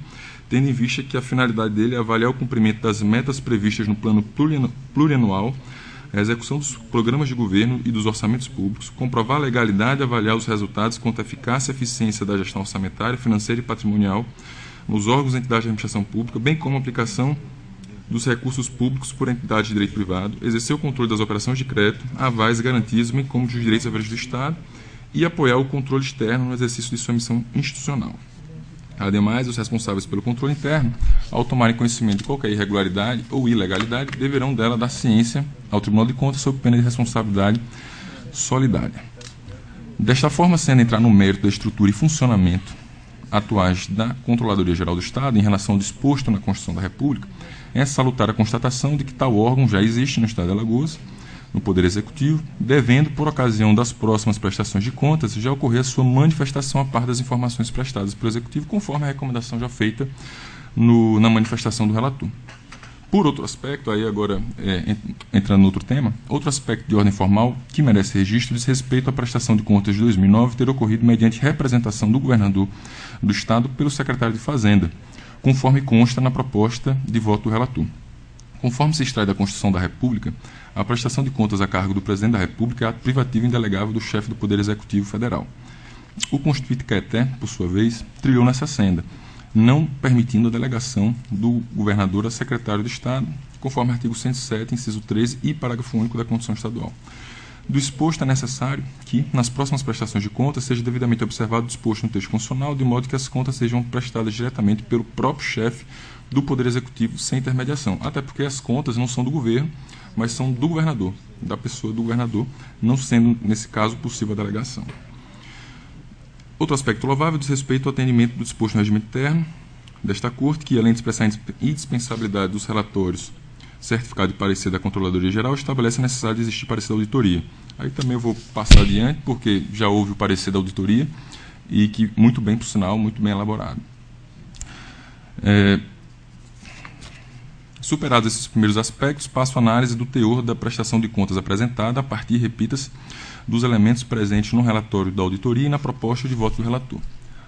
tendo em vista que a finalidade dele é avaliar o cumprimento das metas previstas no plano plurianual, a execução dos programas de governo e dos orçamentos públicos, comprovar a legalidade e avaliar os resultados quanto à eficácia e eficiência da gestão orçamentária, financeira e patrimonial nos órgãos e entidades de administração pública, bem como a aplicação dos recursos públicos por entidades de direito privado, exercer o controle das operações de crédito, avais e garantias, bem como dos direitos e deveres do Estado, e apoiar o controle externo no exercício de sua missão institucional. Ademais, os responsáveis pelo controle interno, ao tomarem conhecimento de qualquer irregularidade ou ilegalidade, deverão dela dar ciência ao Tribunal de Contas sob pena de responsabilidade solidária. Desta forma, sendo entrar no mérito da estrutura e funcionamento atuais da Controladoria Geral do Estado em relação ao disposto na Constituição da República, é salutar a constatação de que tal órgão já existe no Estado de Alagoas, no Poder Executivo, devendo, por ocasião das próximas prestações de contas, já ocorrer a sua manifestação a par das informações prestadas pelo Executivo, conforme a recomendação já feita na manifestação do relator. Por outro aspecto, aí agora entrando no outro tema, outro aspecto de ordem formal que merece registro diz respeito à prestação de contas de 2009 ter ocorrido mediante representação do governador do Estado pelo secretário de Fazenda, conforme consta na proposta de voto do relator. Conforme se extrai da Constituição da República, a prestação de contas a cargo do Presidente da República é ato privativo e indelegável do chefe do Poder Executivo Federal. O Constituinte Caeté, por sua vez, trilhou nessa senda, não permitindo a delegação do governador a secretário de Estado, conforme artigo 107, inciso 13 e parágrafo único da Constituição Estadual. Do exposto é necessário que, nas próximas prestações de contas, seja devidamente observado o disposto no texto constitucional, de modo que as contas sejam prestadas diretamente pelo próprio chefe do Poder Executivo, sem intermediação. Até porque as contas não são do governo, mas são do governador, da pessoa do governador, não sendo, nesse caso, possível a delegação. Outro aspecto louvável diz respeito ao atendimento do disposto no regimento interno desta Corte, que, além de expressar a indispensabilidade dos relatórios certificado de parecer da Controladoria Geral, estabelece a necessidade de existir parecer da auditoria. Aí também eu vou passar adiante, porque já houve o parecer da auditoria, e que muito bem, por sinal, muito bem elaborado. Superados esses primeiros aspectos, passo a análise do teor da prestação de contas apresentada a partir, repita-se, dos elementos presentes no relatório da auditoria e na proposta de voto do relator.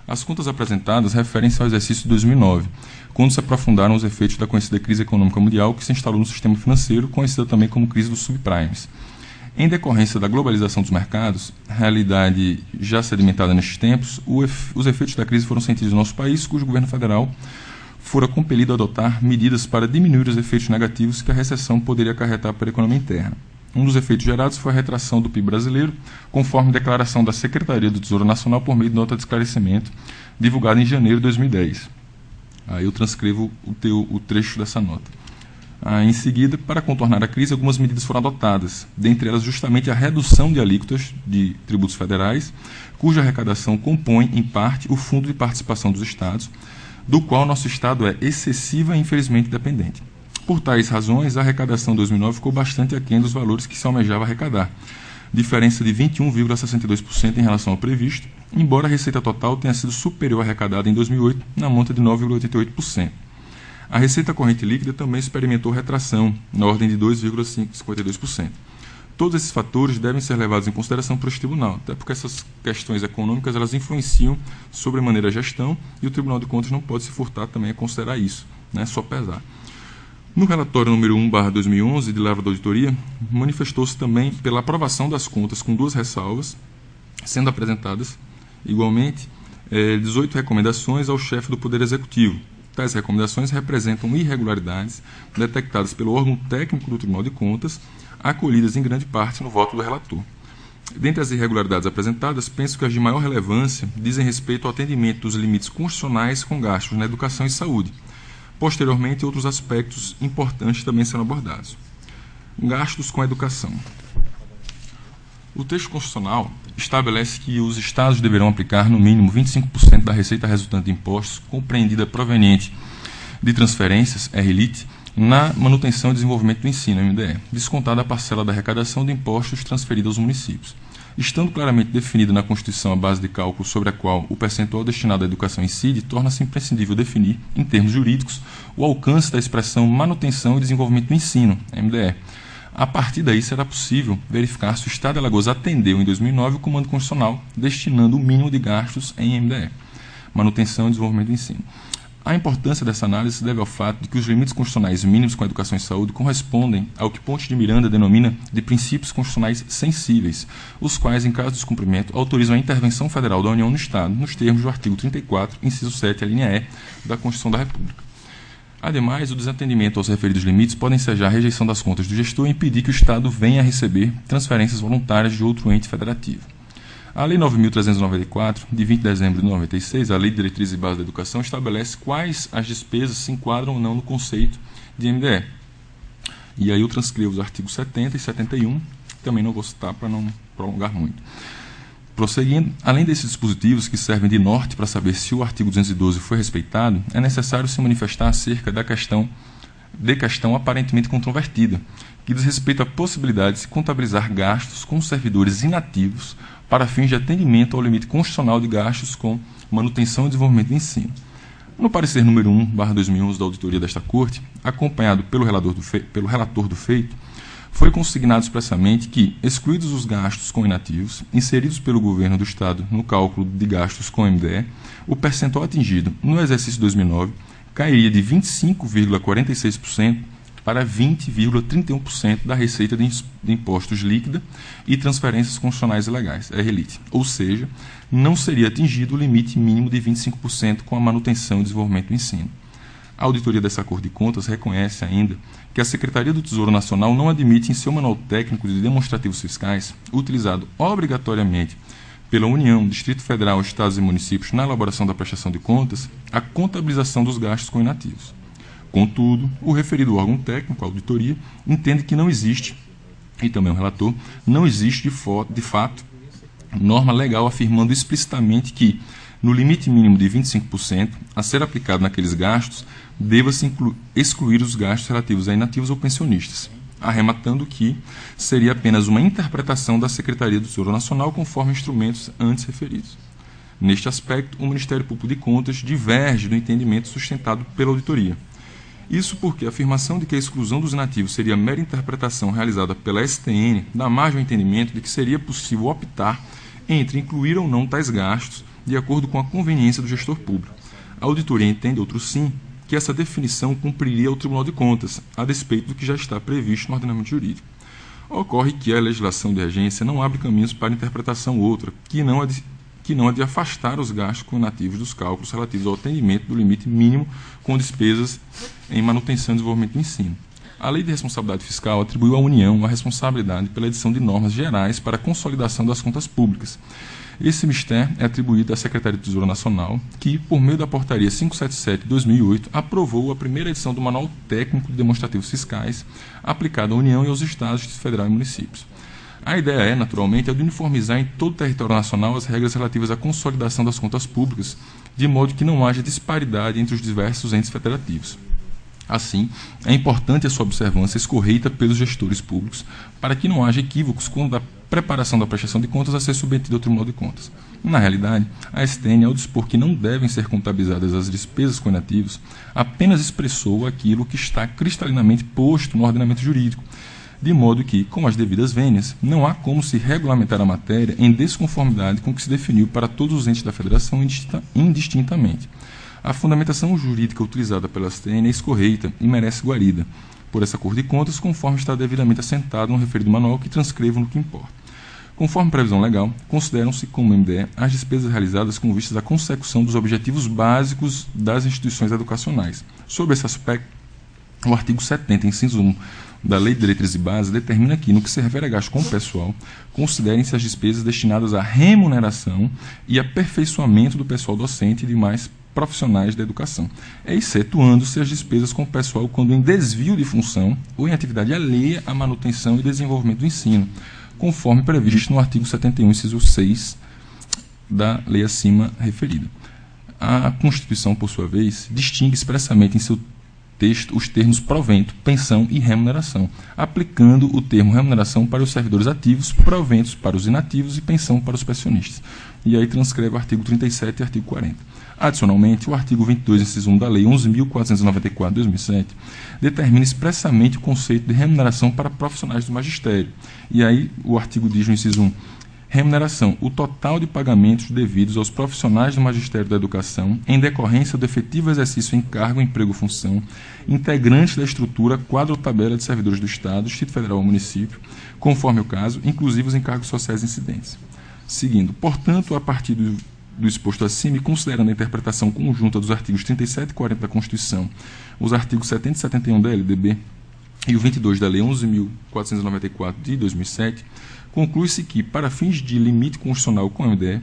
As contas apresentadas referem-se ao exercício de 2009, quando se aprofundaram os efeitos da conhecida crise econômica mundial que se instalou no sistema financeiro, conhecida também como crise dos subprimes. Em decorrência da globalização dos mercados, realidade já sedimentada nestes tempos, os efeitos da crise foram sentidos no nosso país, cujo governo federal fora compelido a adotar medidas para diminuir os efeitos negativos que a recessão poderia acarretar para a economia interna. Um dos efeitos gerados foi a retração do PIB brasileiro, conforme declaração da Secretaria do Tesouro Nacional por meio de nota de esclarecimento, divulgada em janeiro de 2010. Aí eu transcrevo o trecho dessa nota. Em seguida, para contornar a crise, algumas medidas foram adotadas, dentre elas justamente a redução de alíquotas de tributos federais, cuja arrecadação compõe, em parte, o Fundo de Participação dos Estados, do qual nosso Estado é excessiva e infelizmente dependente. Por tais razões, a arrecadação de 2009 ficou bastante aquém dos valores que se almejava arrecadar, diferença de 21,62% em relação ao previsto, embora a receita total tenha sido superior à arrecadada em 2008, na monta de 9,88%. A receita corrente líquida também experimentou retração, na ordem de 2,52%. Todos esses fatores devem ser levados em consideração por este tribunal, até porque essas questões econômicas elas influenciam sobremaneira a gestão e o Tribunal de Contas não pode se furtar também a considerar isso, só pesar. No relatório número 1/2011 de Lavra da Auditoria, manifestou-se também pela aprovação das contas com 2 ressalvas, sendo apresentadas, igualmente, 18 recomendações ao chefe do Poder Executivo. Tais recomendações representam irregularidades detectadas pelo órgão técnico do Tribunal de Contas, acolhidas em grande parte no voto do relator. Dentre as irregularidades apresentadas, penso que as de maior relevância dizem respeito ao atendimento dos limites constitucionais com gastos na educação e saúde. Posteriormente, outros aspectos importantes também serão abordados. Gastos com a educação. O texto constitucional estabelece que os estados deverão aplicar no mínimo 25% da receita resultante de impostos, compreendida proveniente de transferências, RLIT, na manutenção e desenvolvimento do ensino, MDE, descontada a parcela da arrecadação de impostos transferida aos municípios. Estando claramente definida na Constituição a base de cálculo sobre a qual o percentual destinado à educação incide, torna-se imprescindível definir, em termos jurídicos, o alcance da expressão manutenção e desenvolvimento do ensino, MDE. A partir daí será possível verificar se o Estado de Alagoas atendeu em 2009 o Comando Constitucional, destinando o mínimo de gastos em MDE, manutenção e desenvolvimento do ensino. A importância dessa análise se deve ao fato de que os limites constitucionais mínimos com a educação e saúde correspondem ao que Ponte de Miranda denomina de princípios constitucionais sensíveis, os quais, em caso de descumprimento, autorizam a intervenção federal da União no Estado, nos termos do artigo 34, inciso 7, a linha E, da Constituição da República. Ademais, o desatendimento aos referidos limites pode ensejar a rejeição das contas do gestor e impedir que o Estado venha a receber transferências voluntárias de outro ente federativo. A Lei 9.394, de 20 de dezembro de 96, a Lei de Diretrizes e Bases da Educação, estabelece quais as despesas se enquadram ou não no conceito de MDE. E aí eu transcrevo os artigos 70 e 71, também não vou citar para não prolongar muito. Prosseguindo, além desses dispositivos que servem de norte para saber se o artigo 212 foi respeitado, é necessário se manifestar acerca da questão aparentemente controvertida, que diz respeito à possibilidade de se contabilizar gastos com servidores inativos para fins de atendimento ao limite constitucional de gastos com manutenção e desenvolvimento do ensino. No parecer número 1/2011 da auditoria desta Corte, acompanhado pelo relator do feito, foi consignado expressamente que, excluídos os gastos com inativos, inseridos pelo governo do Estado no cálculo de gastos com MDE, o percentual atingido no exercício 2009 cairia de 25,46% para 20,31% da receita de impostos líquida e transferências constitucionais e legais, RLIT, ou seja, não seria atingido o limite mínimo de 25% com a manutenção e desenvolvimento do ensino. A auditoria dessa Corte de Contas reconhece ainda que a Secretaria do Tesouro Nacional não admite em seu manual técnico de demonstrativos fiscais, utilizado obrigatoriamente pela União, Distrito Federal, Estados e Municípios na elaboração da prestação de contas, a contabilização dos gastos com inativos. Contudo, o referido órgão técnico, a auditoria, entende que não existe, e também o relator, não existe de fato norma legal afirmando explicitamente que, no limite mínimo de 25% a ser aplicado naqueles gastos, deva-se excluir os gastos relativos a inativos ou pensionistas, arrematando que seria apenas uma interpretação da Secretaria do Tesouro Nacional conforme instrumentos antes referidos. Neste aspecto, o Ministério Público de Contas diverge do entendimento sustentado pela auditoria. Isso porque a afirmação de que a exclusão dos inativos seria mera interpretação realizada pela STN dá margem ao entendimento de que seria possível optar entre incluir ou não tais gastos de acordo com a conveniência do gestor público. A auditoria entende, outro sim, que essa definição cumpriria ao Tribunal de Contas, a despeito do que já está previsto no ordenamento jurídico. Ocorre que a legislação de agência não abre caminhos para interpretação outra, que não a de afastar os gastos com inativos dos cálculos relativos ao atendimento do limite mínimo com despesas em manutenção e desenvolvimento do ensino. A Lei de Responsabilidade Fiscal atribuiu à União a responsabilidade pela edição de normas gerais para a consolidação das contas públicas. Esse mistério é atribuído à Secretaria do Tesouro Nacional, que, por meio da Portaria 577 de 2008, aprovou a primeira edição do Manual Técnico de Demonstrativos Fiscais, aplicado à União e aos Estados, Distrito Federal e municípios. A ideia é, naturalmente, a de uniformizar em todo o território nacional as regras relativas à consolidação das contas públicas, de modo que não haja disparidade entre os diversos entes federativos. Assim, é importante a sua observância escorreita pelos gestores públicos, para que não haja equívocos quando a preparação da prestação de contas a ser submetida ao Tribunal de Contas. Na realidade, a STN, ao dispor que não devem ser contabilizadas as despesas com inativos, apenas expressou aquilo que está cristalinamente posto no ordenamento jurídico, de modo que, com as devidas vênias, não há como se regulamentar a matéria em desconformidade com o que se definiu para todos os entes da Federação indistintamente. A fundamentação jurídica utilizada pela STN é escorreita e merece guarida por essa Corte de Contas, conforme está devidamente assentado no referido manual que transcrevo no que importa. Conforme previsão legal, consideram-se como MDE as despesas realizadas com vistas à consecução dos objetivos básicos das instituições educacionais. Sobre esse aspecto, o artigo 70, inciso 1, da Lei de Diretrizes e Bases determina que, no que se refere a gasto com o pessoal, considerem-se as despesas destinadas à remuneração e aperfeiçoamento do pessoal docente e demais profissionais da educação, excetuando-se as despesas com o pessoal quando em desvio de função ou em atividade alheia à manutenção e desenvolvimento do ensino, conforme previsto no artigo 71, inciso 6 da lei acima referida. A Constituição, por sua vez, distingue expressamente em seu texto os termos provento, pensão e remuneração, aplicando o termo remuneração para os servidores ativos, proventos para os inativos e pensão para os pensionistas. E aí transcreve o artigo 37 e artigo 40. Adicionalmente, o artigo 22, inciso 1 da Lei 11.494 de 2007 determina expressamente o conceito de remuneração para profissionais do magistério. E aí o artigo diz no inciso 1, remuneração, o total de pagamentos devidos aos profissionais do magistério da educação em decorrência do efetivo exercício em cargo, emprego ou função, integrantes da estrutura quadro ou tabela de servidores do Estado, Distrito Federal ou município, conforme o caso, inclusive os encargos sociais incidentes. Seguindo, portanto, a partir do exposto acima e considerando a interpretação conjunta dos artigos 37 e 40 da Constituição, os artigos 70 e 71 da LDB e o 22 da Lei 11.494 de 2007, conclui-se que, para fins de limite constitucional com o MDE,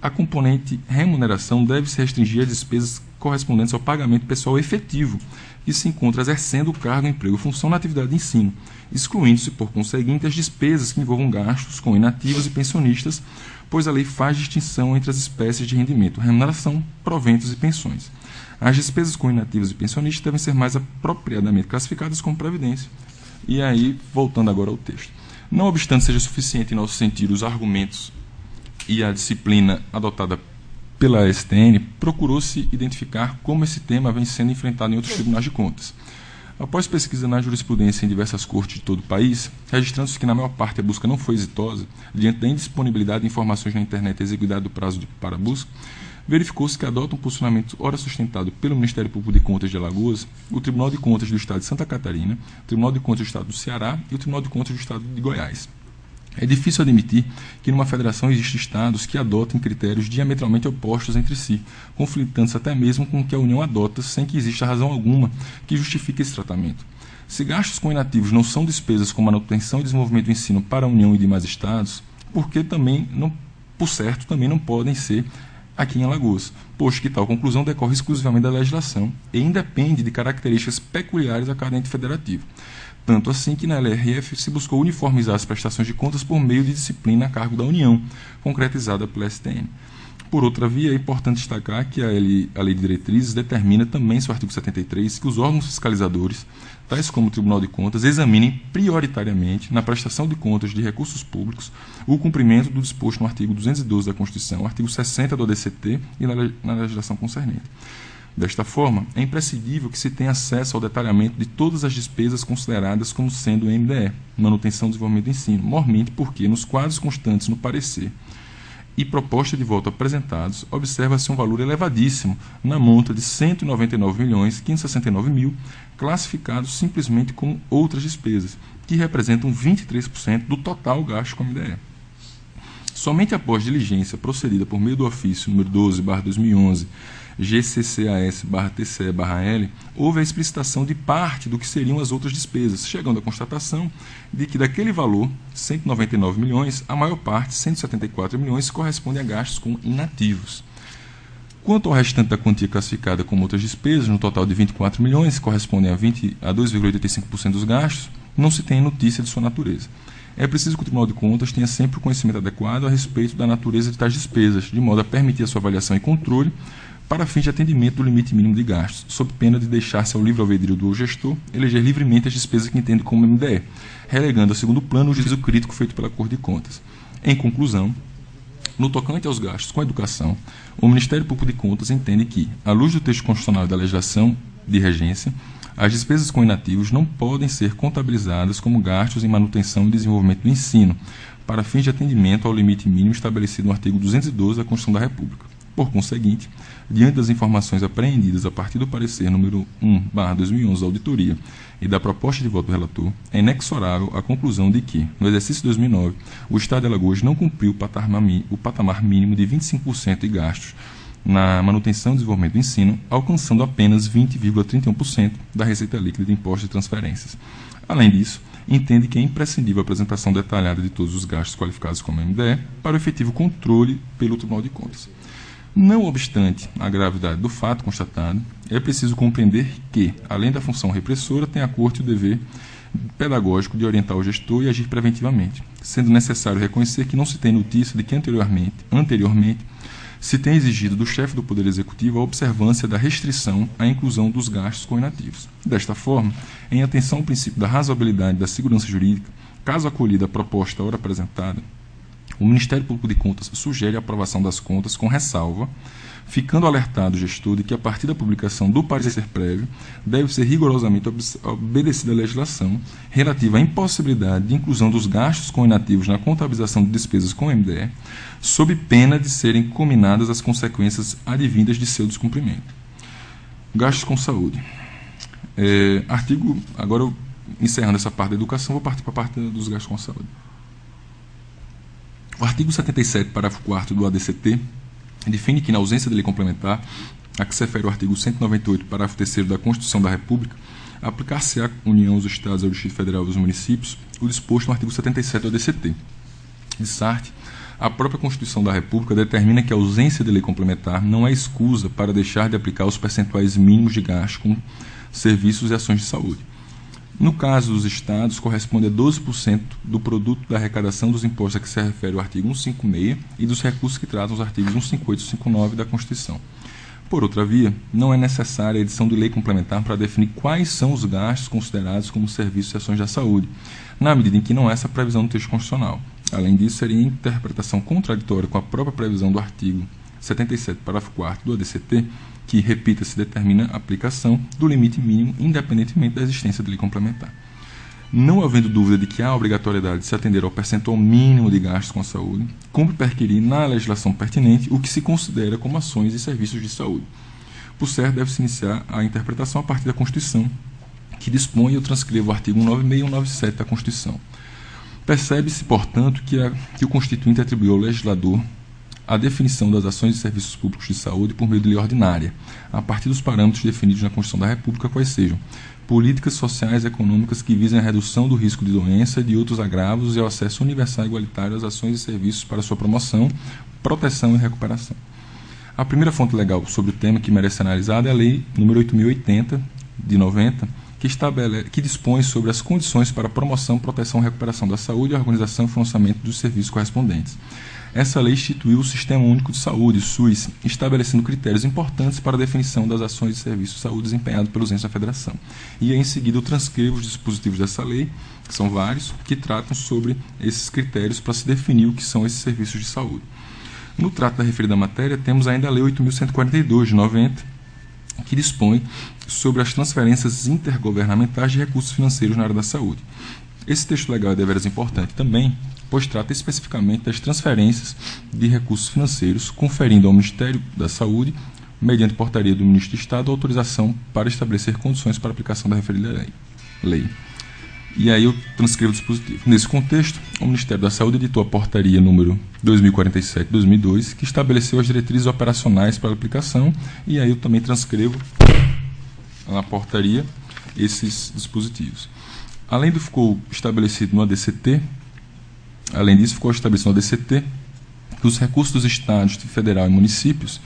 a componente remuneração deve se restringir às despesas correspondentes ao pagamento pessoal efetivo que se encontra exercendo o cargo, emprego ou função na atividade de ensino, excluindo-se, por conseguinte, as despesas que envolvam gastos com inativos e pensionistas, pois a lei faz distinção entre as espécies de rendimento, remuneração, proventos e pensões. As despesas com inativos e pensionistas devem ser mais apropriadamente classificadas como previdência. E aí, voltando agora ao texto. Não obstante seja suficiente em nosso sentido os argumentos e a disciplina adotada pela STN, procurou-se identificar como esse tema vem sendo enfrentado em outros tribunais de contas. Após pesquisa na jurisprudência em diversas cortes de todo o país, registrando-se que na maior parte a busca não foi exitosa, diante da indisponibilidade de informações na internet e exiguidade do prazo para a busca, verificou-se que adota um posicionamento ora sustentado pelo Ministério Público de Contas de Alagoas, o Tribunal de Contas do Estado de Santa Catarina, o Tribunal de Contas do Estado do Ceará e o Tribunal de Contas do Estado de Goiás. É difícil admitir que numa federação existem estados que adotem critérios diametralmente opostos entre si, conflitando-se até mesmo com o que a União adota sem que exista razão alguma que justifique esse tratamento. Se gastos com inativos não são despesas com manutenção e desenvolvimento do ensino para a União e demais estados, porque também não podem ser aqui em Alagoas, posto que tal conclusão decorre exclusivamente da legislação e independe de características peculiares a cada ente federativo. Tanto assim que na LRF se buscou uniformizar as prestações de contas por meio de disciplina a cargo da União, concretizada pela STN. Por outra via, é importante destacar que a Lei de Diretrizes determina também em seu artigo 73 que os órgãos fiscalizadores, tais como o Tribunal de Contas, examinem prioritariamente, na prestação de contas de recursos públicos, o cumprimento do disposto no artigo 212 da Constituição, artigo 60 do ADCT e na legislação concernente. Desta forma, é imprescindível que se tenha acesso ao detalhamento de todas as despesas consideradas como sendo MDE, manutenção, desenvolvimento e ensino, mormente porque, nos quadros constantes no parecer e proposta de voto apresentados, observa-se um valor elevadíssimo na monta de R$ 199.569.000, classificados simplesmente como outras despesas, que representam 23% do total gasto com MDE. Somente após diligência procedida por meio do ofício número 12/2011, GCCAS/TCE/L, houve a explicitação de parte do que seriam as outras despesas, chegando à constatação de que daquele valor, 199 milhões, a maior parte, 174 milhões, corresponde a gastos com inativos. Quanto ao restante da quantia classificada como outras despesas, no total de 24 milhões, que correspondem a 2,85% dos gastos, não se tem notícia de sua natureza. É preciso que o Tribunal de Contas tenha sempre o conhecimento adequado a respeito da natureza de tais despesas, de modo a permitir a sua avaliação e controle para fins de atendimento do limite mínimo de gastos, sob pena de deixar-se ao livre albedrío do gestor eleger livremente as despesas que entende como MDE, relegando a segundo plano o juízo crítico feito pela Corte de Contas. Em conclusão, no tocante aos gastos com a educação, o Ministério Público de Contas entende que, à luz do texto constitucional e da legislação de regência, as despesas com inativos não podem ser contabilizadas como gastos em manutenção e desenvolvimento do ensino, para fins de atendimento ao limite mínimo estabelecido no artigo 212 da Constituição da República. Por conseguinte, diante das informações apreendidas a partir do parecer número 1/2011 da auditoria e da proposta de voto do relator, é inexorável a conclusão de que, no exercício 2009, o Estado de Alagoas não cumpriu o patamar mínimo de 25% de gastos na manutenção e desenvolvimento do ensino, alcançando apenas 20,31% da receita líquida de impostos e transferências. Além disso, entende que é imprescindível a apresentação detalhada de todos os gastos qualificados como MDE para o efetivo controle pelo Tribunal de Contas. Não obstante a gravidade do fato constatado, é preciso compreender que, além da função repressora, tem a Corte o dever pedagógico de orientar o gestor e agir preventivamente, sendo necessário reconhecer que não se tem notícia de que anteriormente se tem exigido do chefe do Poder Executivo a observância da restrição à inclusão dos gastos com inativos. Desta forma, em atenção ao princípio da razoabilidade e da segurança jurídica, caso acolhida a proposta ora apresentada, o Ministério Público de Contas sugere a aprovação das contas com ressalva, ficando alertado o gestor de que, a partir da publicação do parecer prévio, deve ser rigorosamente obedecida a legislação relativa à impossibilidade de inclusão dos gastos com inativos na contabilização de despesas com MDE, sob pena de serem cominadas as consequências advindas de seu descumprimento. Gastos com saúde. Agora, encerrando essa parte da educação, vou partir para a parte dos gastos com saúde. O artigo 77, parágrafo 4º do ADCT, define que, na ausência de lei complementar, a que se refere o artigo 198, parágrafo 3º da Constituição da República, aplicar-se à União, aos Estados, ao Distrito Federal e aos municípios o disposto no artigo 77 do ADCT. de Sartre, a própria Constituição da República determina que a ausência de lei complementar não é escusa para deixar de aplicar os percentuais mínimos de gasto com serviços e ações de saúde. No caso dos estados, corresponde a 12% do produto da arrecadação dos impostos a que se refere o artigo 156 e dos recursos que tratam os artigos 158 e 159 da Constituição. Por outra via, não é necessária a edição de lei complementar para definir quais são os gastos considerados como serviços e ações da saúde, na medida em que não há essa previsão no texto constitucional. Além disso, seria interpretação contraditória com a própria previsão do artigo 77, parágrafo 4º do ADCT, que, repita-se, determina a aplicação do limite mínimo independentemente da existência de lei complementar. Não havendo dúvida de que há obrigatoriedade de se atender ao percentual mínimo de gastos com a saúde, cumpre perquirir na legislação pertinente o que se considera como ações e serviços de saúde. Por certo, deve-se iniciar a interpretação a partir da Constituição, que dispõe, eu transcrevo o artigo 196 e 197 da Constituição. Percebe-se, portanto, que o Constituinte atribuiu ao legislador a definição das ações e serviços públicos de saúde por meio de lei ordinária, a partir dos parâmetros definidos na Constituição da República, quais sejam políticas sociais e econômicas que visem a redução do risco de doença e de outros agravos e ao acesso universal e igualitário às ações e serviços para sua promoção, proteção e recuperação. A primeira fonte legal sobre o tema que merece ser analisada é a Lei nº 8.080, de 90, que dispõe sobre as condições para a promoção, proteção e recuperação da saúde e a organização e funcionamento dos serviços correspondentes. Essa lei instituiu o Sistema Único de Saúde, SUS, estabelecendo critérios importantes para a definição das ações e serviços de saúde desempenhados pelos entes da Federação. E, em seguida, eu transcrevo os dispositivos dessa lei, que são vários, que tratam sobre esses critérios para se definir o que são esses serviços de saúde. No trato da referida matéria, temos ainda a Lei 8.142, de 90, que dispõe sobre as transferências intergovernamentais de recursos financeiros na área da saúde. Esse texto legal é deveras importante também, pois trata especificamente das transferências de recursos financeiros, conferindo ao Ministério da Saúde, mediante portaria do Ministro de Estado, autorização para estabelecer condições para a aplicação da referida lei. E aí eu transcrevo o dispositivo. Nesse contexto, o Ministério da Saúde editou a portaria número 2047/2002, que estabeleceu as diretrizes operacionais para a aplicação, e aí eu também transcrevo na portaria esses dispositivos. Além disso, ficou estabelecido no ADCT que os recursos dos estados, federal e municípios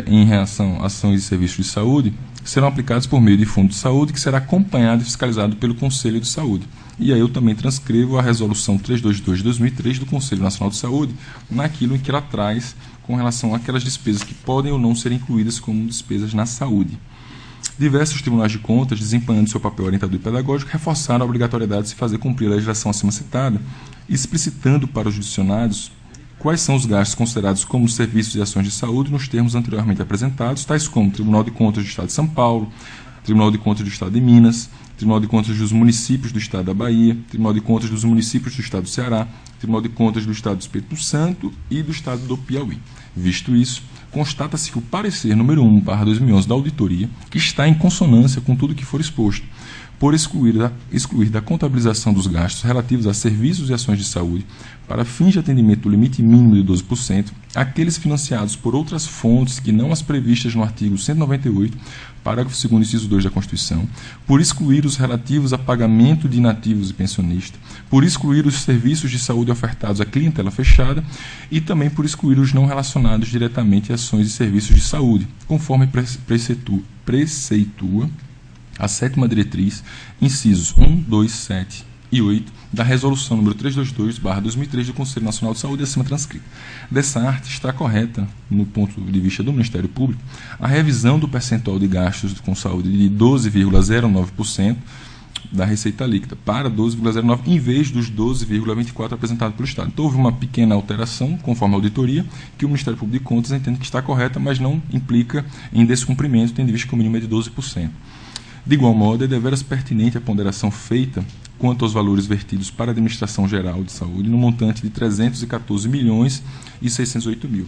em relação a ações e serviços de saúde serão aplicados por meio de fundo de saúde, que será acompanhado e fiscalizado pelo Conselho de Saúde. E aí eu também transcrevo a Resolução 322 de 2003 do Conselho Nacional de Saúde, naquilo em que ela traz com relação àquelas despesas que podem ou não ser incluídas como despesas na saúde. Diversos tribunais de contas, desempenhando seu papel orientador e pedagógico, reforçaram a obrigatoriedade de se fazer cumprir a legislação acima citada, explicitando para os judicionados quais são os gastos considerados como serviços e ações de saúde nos termos anteriormente apresentados, tais como Tribunal de Contas do Estado de São Paulo, Tribunal de Contas do Estado de Minas, Tribunal de Contas dos Municípios do Estado da Bahia, Tribunal de Contas dos Municípios do Estado do Ceará, Tribunal de Contas do Estado do Espírito Santo e do Estado do Piauí. Visto isso, constata-se que o parecer número 1/2011 da auditoria está em consonância com tudo que for exposto, por excluir da contabilização dos gastos relativos a serviços e ações de saúde, para fins de atendimento do limite mínimo de 12%, aqueles financiados por outras fontes que não as previstas no artigo 198, parágrafo 2º, inciso 2 da Constituição, por excluir os relativos a pagamento de inativos e pensionistas, por excluir os serviços de saúde ofertados à clientela fechada e também por excluir os não relacionados diretamente a ações e serviços de saúde, conforme preceitua a 7ª diretriz, incisos 1, 2, 7 e 8, da Resolução número 322/2003 do Conselho Nacional de Saúde, acima transcrita. Dessa arte está correta, no ponto de vista do Ministério Público, a revisão do percentual de gastos com saúde de 12,09% da receita líquida para 12,09% em vez dos 12,24% apresentados pelo Estado. Então houve uma pequena alteração, conforme a auditoria, que o Ministério Público de Contas entende que está correta, mas não implica em descumprimento, tendo em vista que o mínimo é de 12%. De igual modo, é deveras pertinente a ponderação feita quanto aos valores vertidos para a Administração Geral de Saúde no montante de 314.608.000,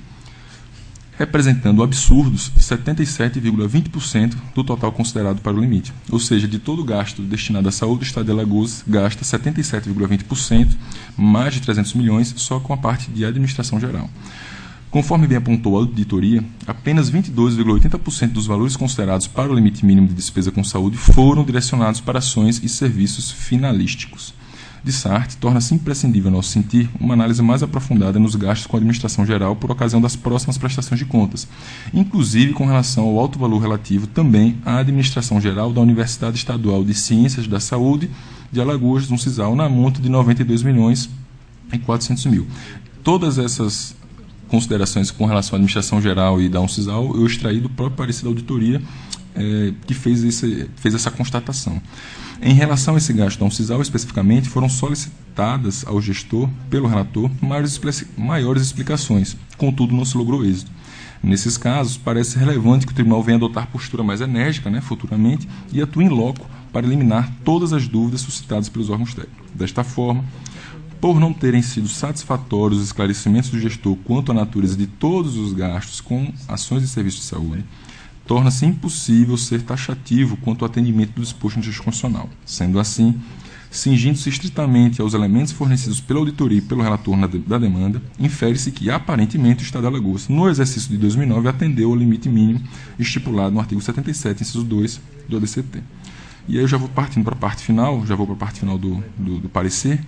representando absurdos 77,20% do total considerado para o limite. Ou seja, de todo o gasto destinado à saúde, o Estado de Alagoas gasta 77,20%, mais de 300 milhões, só com a parte de administração geral. Conforme bem apontou a auditoria, apenas 22,80% dos valores considerados para o limite mínimo de despesa com saúde foram direcionados para ações e serviços finalísticos. de SART torna-se imprescindível, a nosso sentir, uma análise mais aprofundada nos gastos com a administração geral por ocasião das próximas prestações de contas, inclusive com relação ao alto valor relativo também à administração geral da Universidade Estadual de Ciências da Saúde de Alagoas, Uncisal, na monta de R$ 92.400.000. Todas essas considerações com relação à administração geral e da Uncisal eu extraí do próprio parecer da auditoria que fez essa constatação. Em relação a esse gasto da Uncisal, especificamente, foram solicitadas ao gestor, pelo relator, maiores explicações, contudo não se logrou êxito. Nesses casos, parece relevante que o tribunal venha adotar postura mais enérgica, futuramente, e atue em loco para eliminar todas as dúvidas suscitadas pelos órgãos técnicos. Desta forma, por não terem sido satisfatórios os esclarecimentos do gestor quanto à natureza de todos os gastos com ações de serviço de saúde, torna-se impossível ser taxativo quanto ao atendimento do disposto no texto constitucional. Sendo assim, cingindo-se estritamente aos elementos fornecidos pela auditoria e pelo relator da demanda, infere-se que, aparentemente, o Estado de Alagoas, no exercício de 2009, atendeu ao limite mínimo estipulado no artigo 77, inciso 2 do ADCT. E aí eu já vou partindo para a parte final, do parecer,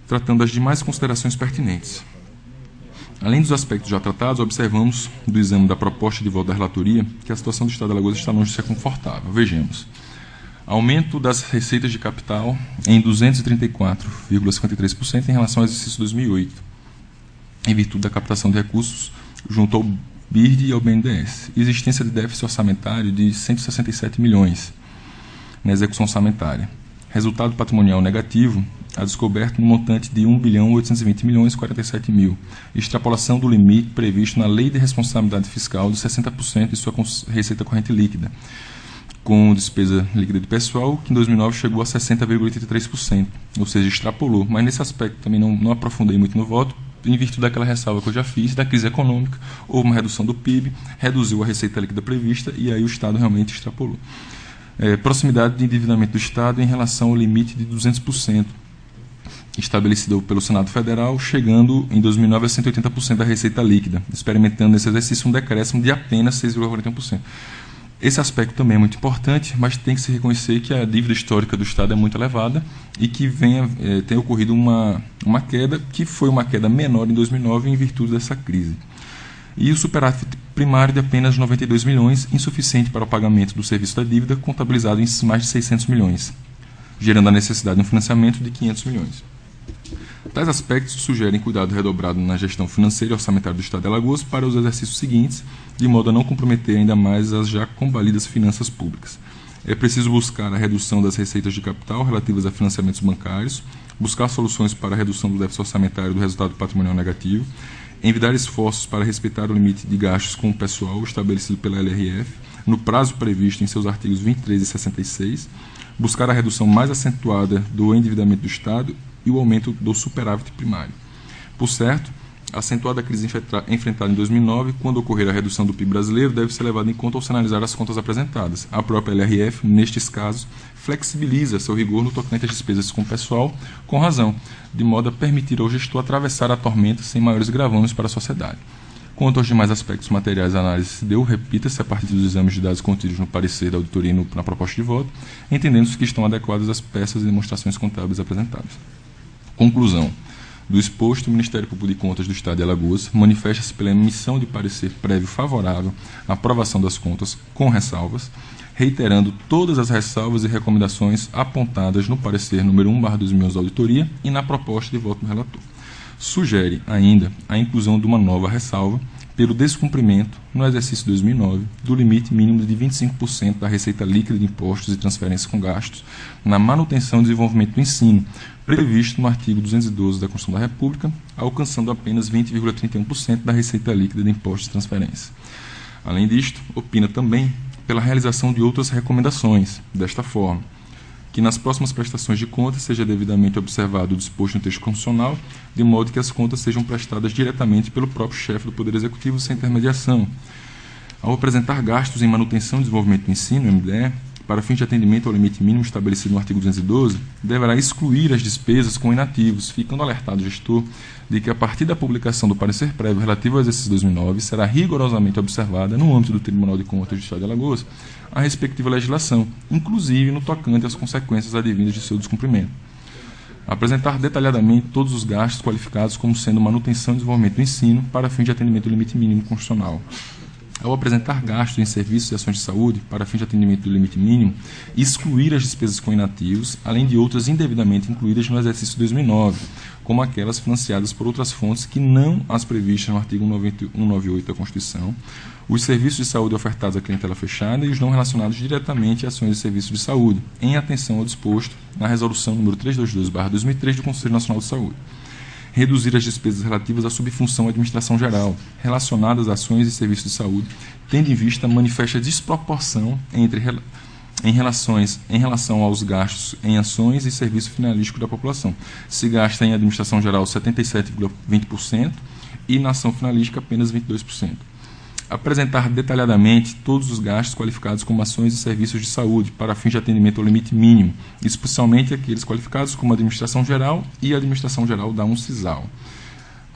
tratando das demais considerações pertinentes. Além dos aspectos já tratados, observamos do exame da proposta de voto da relatoria que a situação do Estado de Alagoas está longe de ser confortável. Vejamos. Aumento das receitas de capital em 234,53% em relação ao exercício 2008, em virtude da captação de recursos junto ao BIRD e ao BNDES. Existência de déficit orçamentário de 167 milhões na execução orçamentária. Resultado patrimonial negativo, a descoberta no montante de 1.820.047.000, extrapolação do limite previsto na Lei de Responsabilidade Fiscal de 60% de sua receita corrente líquida, com despesa líquida de pessoal, que em 2009 chegou a 60,83%, ou seja, extrapolou. Mas nesse aspecto também não aprofundei muito no voto, em virtude daquela ressalva que eu já fiz, da crise econômica, houve uma redução do PIB, reduziu a receita líquida prevista e aí o Estado realmente extrapolou. Proximidade de endividamento do Estado em relação ao limite de 200%, estabelecido pelo Senado Federal, chegando em 2009 a 180% da receita líquida, experimentando nesse exercício um decréscimo de apenas 6,41%. Esse aspecto também é muito importante, mas tem que se reconhecer que a dívida histórica do Estado é muito elevada e que tem ocorrido uma queda, que foi uma queda menor em 2009 em virtude dessa crise. E o superávit primário de apenas 92 milhões, insuficiente para o pagamento do serviço da dívida, contabilizado em mais de 600 milhões, gerando a necessidade de um financiamento de 500 milhões. Tais aspectos sugerem cuidado redobrado na gestão financeira e orçamentária do Estado de Alagoas para os exercícios seguintes, de modo a não comprometer ainda mais as já combalidas finanças públicas. É preciso buscar a redução das receitas de capital relativas a financiamentos bancários, buscar soluções para a redução do déficit orçamentário do resultado patrimonial negativo, envidar esforços para respeitar o limite de gastos com o pessoal estabelecido pela LRF, no prazo previsto em seus artigos 23 e 66, buscar a redução mais acentuada do endividamento do Estado e o aumento do superávit primário. Por certo, a acentuada crise enfrentada em 2009, quando ocorrer a redução do PIB brasileiro, deve ser levada em conta ao se analisar as contas apresentadas. A própria LRF, nestes casos, flexibiliza seu rigor no tocante às despesas com o pessoal, com razão, de modo a permitir ao gestor atravessar a tormenta sem maiores gravames para a sociedade. Quanto aos demais aspectos materiais, a análise se deu, repita-se, a partir dos exames de dados contidos no parecer da auditoria e na proposta de voto, entendendo-se que estão adequadas as peças e demonstrações contábeis apresentadas. Conclusão. Do exposto, o Ministério Público de Contas do Estado de Alagoas manifesta-se pela emissão de parecer prévio favorável à aprovação das contas com ressalvas, reiterando todas as ressalvas e recomendações apontadas no parecer número 1/2011 da auditoria e na proposta de voto do relator. Sugere ainda a inclusão de uma nova ressalva pelo descumprimento, no exercício 2009, do limite mínimo de 25% da receita líquida de impostos e transferências com gastos na manutenção e desenvolvimento do ensino, previsto no artigo 212 da Constituição da República, alcançando apenas 20,31% da receita líquida de impostos e transferências. Além disto, opina também pela realização de outras recomendações, desta forma: que nas próximas prestações de contas seja devidamente observado o disposto no texto constitucional, de modo que as contas sejam prestadas diretamente pelo próprio chefe do Poder Executivo sem intermediação. Ao apresentar gastos em manutenção e desenvolvimento do ensino, MDE, para fins de atendimento ao limite mínimo estabelecido no artigo 212, deverá excluir as despesas com inativos, ficando alertado o gestor de que, a partir da publicação do parecer prévio relativo ao exercício 2009, será rigorosamente observada, no âmbito do Tribunal de Contas do Estado de Alagoas, a respectiva legislação, inclusive no tocante às consequências advindas de seu descumprimento. Apresentar detalhadamente todos os gastos qualificados como sendo manutenção e desenvolvimento do ensino para fim de atendimento do limite mínimo constitucional. Ao apresentar gastos em serviços e ações de saúde para fim de atendimento do limite mínimo, excluir as despesas com inativos, além de outras indevidamente incluídas no exercício 2009, como aquelas financiadas por outras fontes que não as previstas no artigo 198 da Constituição, os serviços de saúde ofertados à clientela fechada e os não relacionados diretamente a ações e serviços de saúde, em atenção ao disposto na Resolução número 322/2003 do Conselho Nacional de Saúde. Reduzir as despesas relativas à subfunção administração geral, relacionadas a ações e serviços de saúde, tendo em vista a manifesta desproporção em relação aos gastos em ações e serviços finalísticos da população. Se gasta em administração geral 77,20% e na ação finalística apenas 22%. Apresentar detalhadamente todos os gastos qualificados como ações e serviços de saúde para fins de atendimento ao limite mínimo, especialmente aqueles qualificados como administração geral e administração geral da UNCISAL.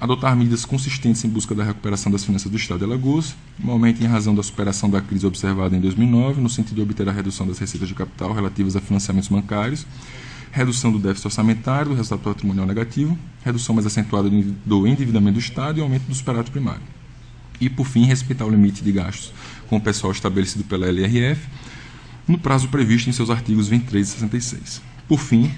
Adotar medidas consistentes em busca da recuperação das finanças do Estado de Alagoas, igualmente em razão da superação da crise observada em 2009, no sentido de obter a redução das receitas de capital relativas a financiamentos bancários, redução do déficit orçamentário, do resultado patrimonial negativo, redução mais acentuada do endividamento do Estado e aumento do superávit primário. E, por fim, respeitar o limite de gastos com o pessoal estabelecido pela LRF, no prazo previsto em seus artigos 23 e 66. Por fim,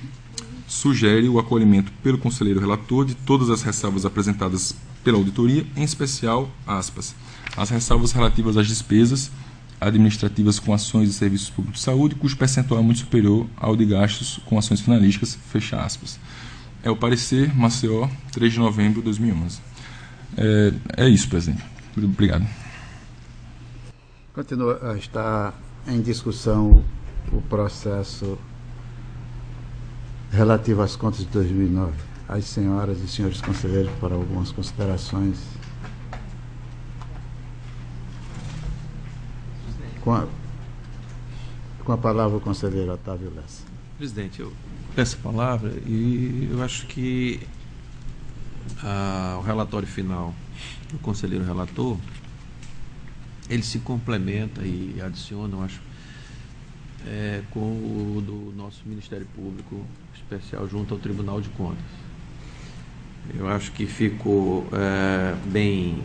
sugere o acolhimento pelo conselheiro relator de todas as ressalvas apresentadas pela auditoria, em especial, aspas, as ressalvas relativas às despesas administrativas com ações e serviços públicos de saúde, cujo percentual é muito superior ao de gastos com ações finalísticas, fecha aspas. É o parecer Maceió, 3 de novembro de 2011. É isso, presidente. Obrigado. Continua a estar em discussão o processo relativo às contas de 2009. As senhoras e senhores conselheiros, para algumas considerações. Com a palavra o conselheiro Otávio Lessa. Presidente, eu peço a palavra e eu acho que o relatório final do conselheiro relator, ele se complementa e adiciona, eu acho, com o do nosso Ministério Público Especial junto ao Tribunal de Contas. Eu acho que ficou bem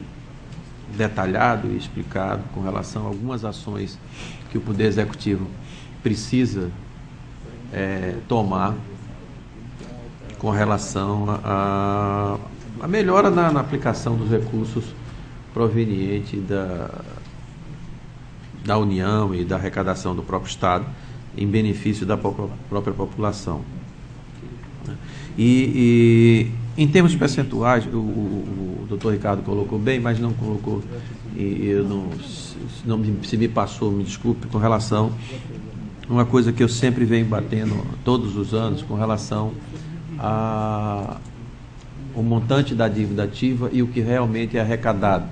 detalhado e explicado com relação a algumas ações que o Poder Executivo precisa tomar com relação a melhora na aplicação dos recursos provenientes da União e da arrecadação do próprio Estado em benefício da própria população. E em termos de percentuais, o doutor Ricardo colocou bem, mas não colocou, e eu se me passou, me desculpe, com relação a uma coisa que eu sempre venho batendo todos os anos com relação o montante da dívida ativa e o que realmente é arrecadado,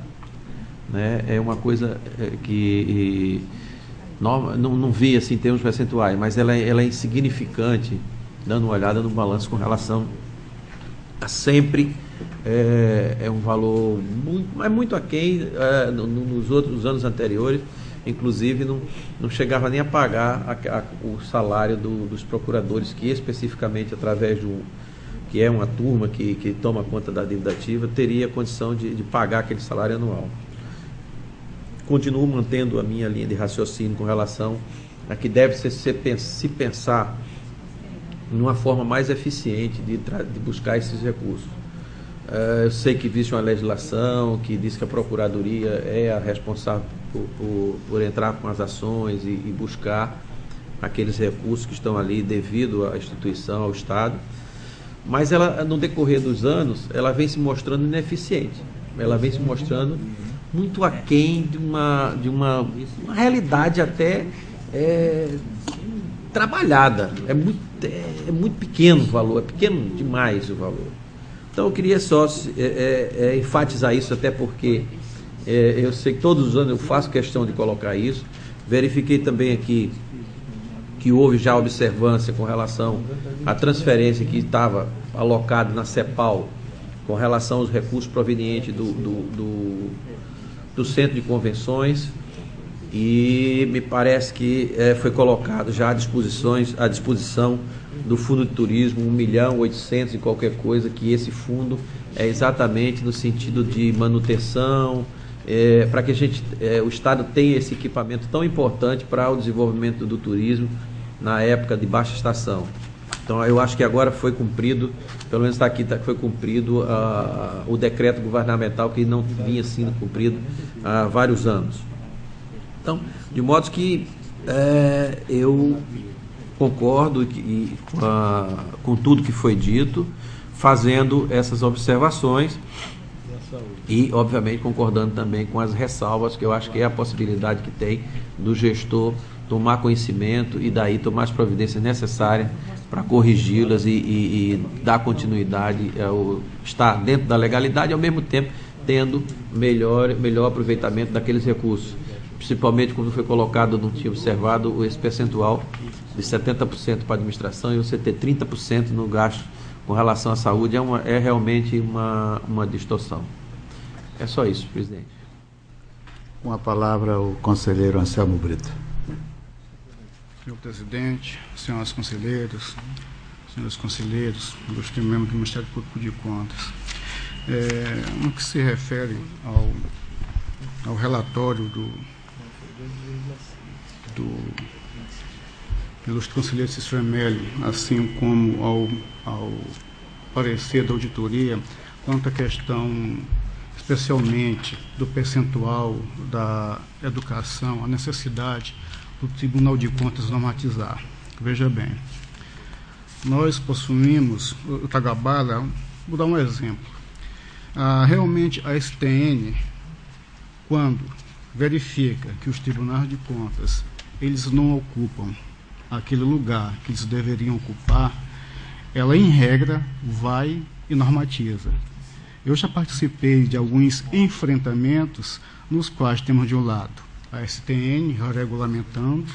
né? É uma coisa que não vi assim em termos percentuais, mas ela é insignificante, dando uma olhada no balanço com relação a sempre um valor muito aquém nos outros anos anteriores, inclusive não chegava nem a pagar o salário dos procuradores, que especificamente através que é uma turma que toma conta da dívida ativa, teria condição de pagar aquele salário anual. Continuo mantendo a minha linha de raciocínio com relação a que deve se pensar numa forma mais eficiente de buscar esses recursos. Eu sei que existe uma legislação que diz que a Procuradoria é a responsável por entrar com as ações e buscar aqueles recursos que estão ali devido à instituição, ao Estado, mas ela, no decorrer dos anos, ela vem se mostrando ineficiente, ela vem se mostrando muito aquém de uma realidade até trabalhada. É muito pequeno o valor, é pequeno demais o valor. Então eu queria só enfatizar isso, até porque eu sei que todos os anos eu faço questão de colocar isso. Verifiquei também aqui que houve já observância com relação à transferência que estava alocada na CEPAL com relação aos recursos provenientes do Centro de Convenções. e me parece que foi colocado já à disposição do Fundo de Turismo 1.800.000 e qualquer coisa, que esse fundo é exatamente no sentido de manutenção, para que o Estado tenha esse equipamento tão importante para o desenvolvimento do turismo na época de baixa estação. Então, eu acho que agora foi cumprido, pelo menos está aqui, foi cumprido o decreto governamental que não vinha sendo cumprido há vários anos. Então, de modo que eu concordo com tudo que foi dito, fazendo essas observações e, obviamente, concordando também com as ressalvas, que eu acho que é a possibilidade que tem do gestor tomar conhecimento e daí tomar as providências necessárias para corrigi-las e dar continuidade, estar dentro da legalidade e, ao mesmo tempo, tendo melhor aproveitamento daqueles recursos. Principalmente quando foi colocado, não tinha observado esse percentual de 70% para a administração e você ter 30% no gasto com relação à saúde é realmente uma distorção. É só isso, presidente. Com a palavra o conselheiro Anselmo Brito. Senhor presidente, senhoras conselheiras, senhores conselheiros, ilustre membro do Ministério Público de Contas. No que se refere ao relatório do ilustre conselheiro Cícero Amélio, assim como ao parecer da auditoria, quanto à questão especialmente do percentual da educação, a necessidade do Tribunal de Contas normatizar. Veja bem, nós possuímos, o Tagabara, vou dar um exemplo. Realmente a STN, quando verifica que os tribunais de contas eles não ocupam aquele lugar que eles deveriam ocupar, ela, em regra, vai e normatiza. Eu já participei de alguns enfrentamentos nos quais temos de um lado a STN regulamentando,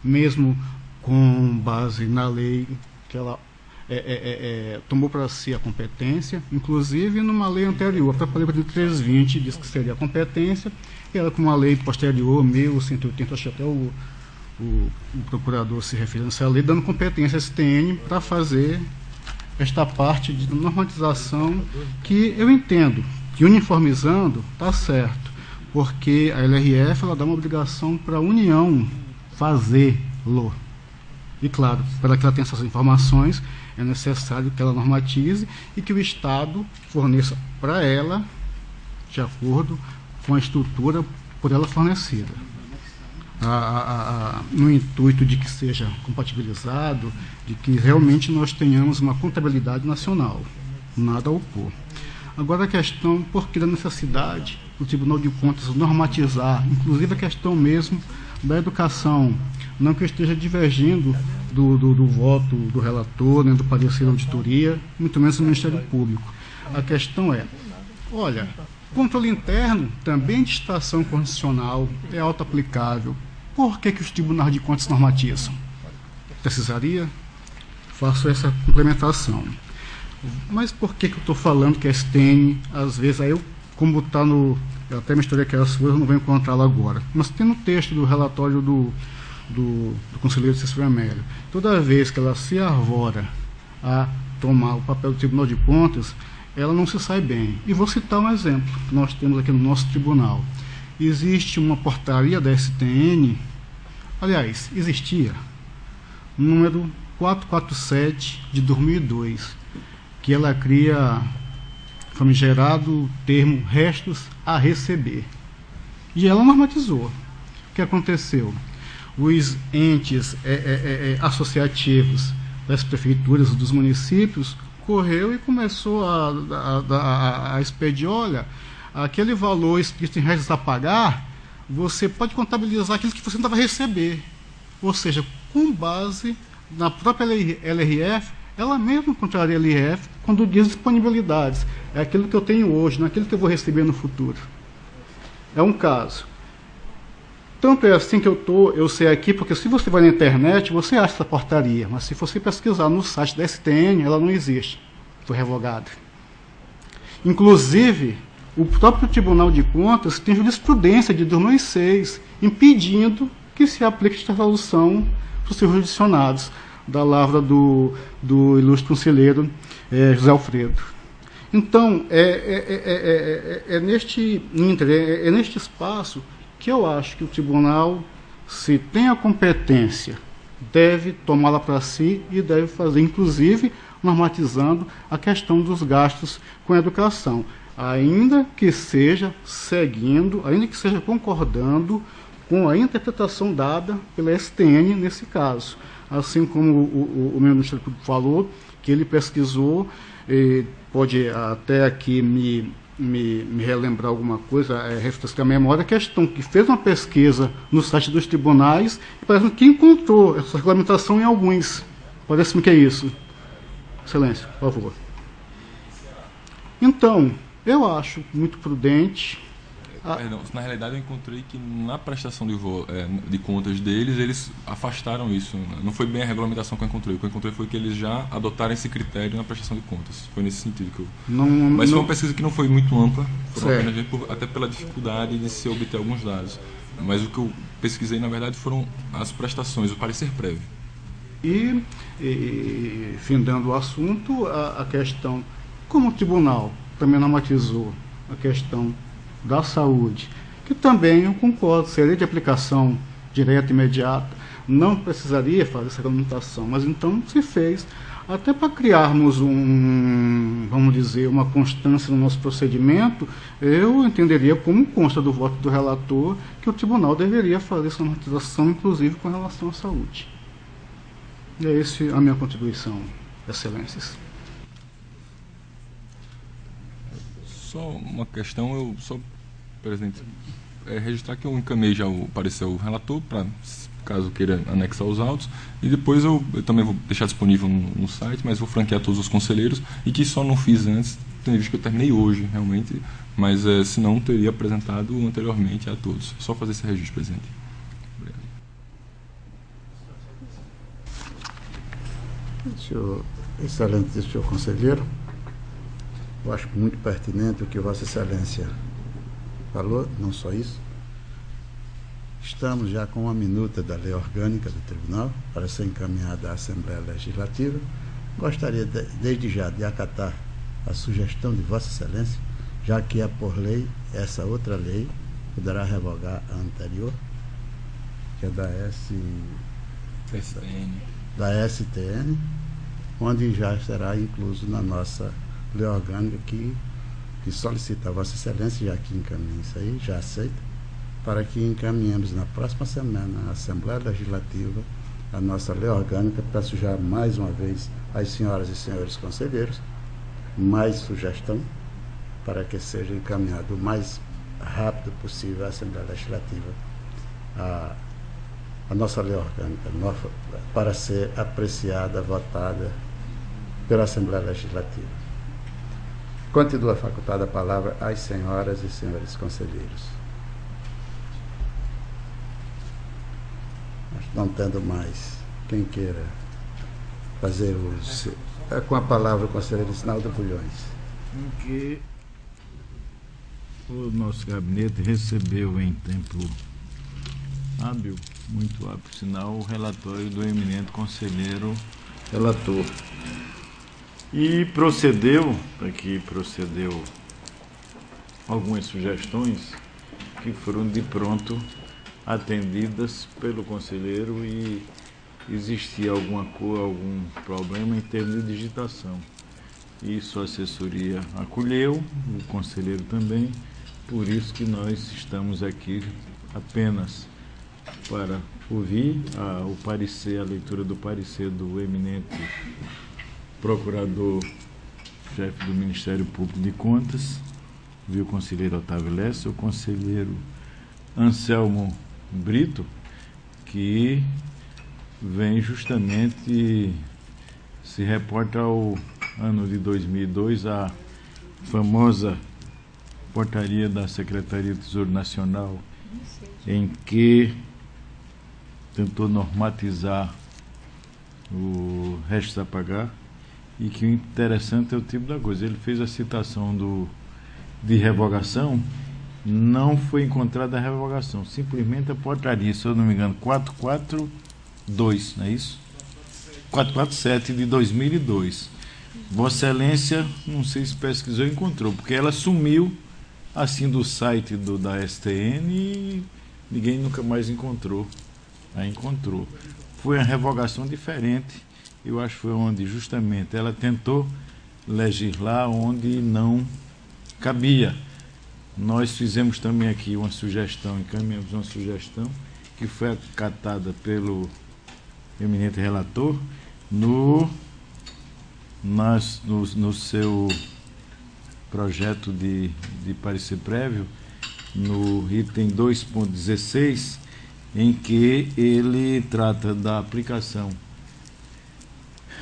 mesmo com base na lei que ela tomou para si a competência, inclusive numa lei anterior, a própria lei de 320 diz que seria a competência, e ela com uma lei posterior, 1180, acho que até o procurador se referiu a essa lei, dando competência à STN para fazer esta parte de normatização que eu entendo que uniformizando está certo, porque a LRF ela dá uma obrigação para a União fazê-lo. E claro, para que ela tenha essas informações, é necessário que ela normatize e que o Estado forneça para ela, de acordo com a estrutura por ela fornecida. No intuito de que seja compatibilizado, de que realmente nós tenhamos uma contabilidade nacional, nada a opor. Agora a questão, por que da necessidade do Tribunal de Contas normatizar, inclusive a questão mesmo da educação, não que eu esteja divergindo do voto do relator, nem do parecer da auditoria, muito menos do Ministério Público. A questão é, olha, controle interno também de estação constitucional é auto-aplicável. Por que os tribunais de contas normatizam? Precisaria? Faço essa complementação. Mas por que eu estou falando que a STN, às vezes, aí eu, como está no... Eu até misturei aquelas coisas, eu não vou encontrá-la agora. Mas tem no texto do relatório do conselheiro Cícero Amélio. Toda vez que ela se arvora a tomar o papel do Tribunal de Contas, ela não se sai bem. E vou citar um exemplo que nós temos aqui no nosso tribunal. Existe uma portaria da STN, aliás, existia, número 447 de 2002, que ela cria famigerado termo restos a receber. E ela normatizou. O que aconteceu? Os entes associativos das prefeituras dos municípios correu e começou a expedir, olha, aquele valor escrito em restos a pagar, você pode contabilizar aquilo que você não vai receber. Ou seja, com base na própria LRF, ela mesma contraria a LRF quando diz disponibilidades. É aquilo que eu tenho hoje, não é aquilo que eu vou receber no futuro. É um caso. Tanto é assim que eu sei aqui, porque se você vai na internet, você acha essa portaria, mas se você pesquisar no site da STN, ela não existe. Foi revogada. Inclusive, o próprio Tribunal de Contas tem jurisprudência de 2006 impedindo que se aplique esta resolução para os seus jurisdicionados, da lavra do ilustre conselheiro José Alfredo. Então, neste espaço que eu acho que o tribunal, se tem a competência, deve tomá-la para si e deve fazer, inclusive, normatizando a questão dos gastos com a educação, ainda que seja concordando com a interpretação dada pela STN nesse caso. Assim como o Ministério Público falou, que ele pesquisou, pode até aqui me relembrar alguma coisa, refrescar a memória, a questão que fez uma pesquisa no site dos tribunais e parece que encontrou essa regulamentação em alguns. Parece-me que é isso. Excelência, por favor. Então, eu acho muito prudente. Perdão, na realidade eu encontrei que na prestação de contas deles, eles afastaram isso. Não foi bem a regulamentação que eu encontrei. O que eu encontrei foi que eles já adotaram esse critério na prestação de contas. Foi nesse sentido que eu... Mas foi uma pesquisa que não foi muito ampla, até pela dificuldade de se obter alguns dados. Mas o que eu pesquisei, na verdade, foram as prestações, o parecer prévio. E findando o assunto, a questão, como o tribunal também normatizou a questão da saúde, que também eu concordo, seria de aplicação direta e imediata, não precisaria fazer essa regulamentação, mas então se fez, até para criarmos vamos dizer, uma constância no nosso procedimento, eu entenderia, como consta do voto do relator, que o tribunal deveria fazer essa normatização, inclusive com relação à saúde. E é essa a minha contribuição, excelências. Só uma questão, presidente, registrar que eu encaminhei já o parecer ao relator, para caso queira anexar os autos, e depois eu também vou deixar disponível no site, mas vou franquear todos os conselheiros, e que só não fiz antes, tem visto que eu terminei hoje, realmente, mas se não, teria apresentado anteriormente a todos. Só fazer esse registro, presidente. Obrigado. Excelente, senhor conselheiro. Eu acho muito pertinente o que Vossa Excelência falou, não só isso. Estamos já com uma minuta da lei orgânica do Tribunal para ser encaminhada à Assembleia Legislativa. Gostaria, desde já, de acatar a sugestão de Vossa Excelência, já que é por lei, essa outra lei poderá revogar a anterior, que é da STN, onde já será incluso na nossa lei orgânica que solicita a Vossa Excelência, já que encaminha isso aí, já aceita, para que encaminhemos na próxima semana na Assembleia Legislativa a nossa lei orgânica. Peço já mais uma vez às senhoras e senhores conselheiros mais sugestão para que seja encaminhado o mais rápido possível à Assembleia Legislativa a nossa lei orgânica para ser apreciada, votada pela Assembleia Legislativa. Continua facultada a palavra às senhoras e senhores conselheiros. Não tendo mais quem queira fazer uso. Com a palavra o conselheiro Sinaldo Bulhões. Em que o nosso gabinete recebeu em tempo hábil, muito hábil, sinal, o relatório do eminente conselheiro relator. E procedeu algumas sugestões que foram de pronto atendidas pelo conselheiro e existia algum problema em termos de digitação. Isso a assessoria acolheu, o conselheiro também, por isso que nós estamos aqui apenas para ouvir a leitura do parecer do eminente procurador-chefe do Ministério Público de Contas, o conselheiro Otávio Lessa, o conselheiro Anselmo Brito, que vem justamente, se reporta ao ano de 2002, a famosa portaria da Secretaria do Tesouro Nacional, em que tentou normatizar o restos a pagar, e que o interessante é o tipo da coisa. Ele fez a citação do de revogação, não foi encontrada a revogação, simplesmente a portaria, se eu não me engano, 442, não é isso? 447 de 2002. Vossa Excelência, não sei se pesquisou e encontrou, porque ela sumiu assim do site da STN e ninguém nunca mais encontrou. Aí encontrou. Foi uma revogação diferente, eu acho que foi onde justamente ela tentou legislar onde não cabia. Nós fizemos também aqui uma sugestão, encaminhamos uma sugestão que foi acatada pelo eminente relator no seu projeto de parecer prévio, no item 2.16, em que ele trata da aplicação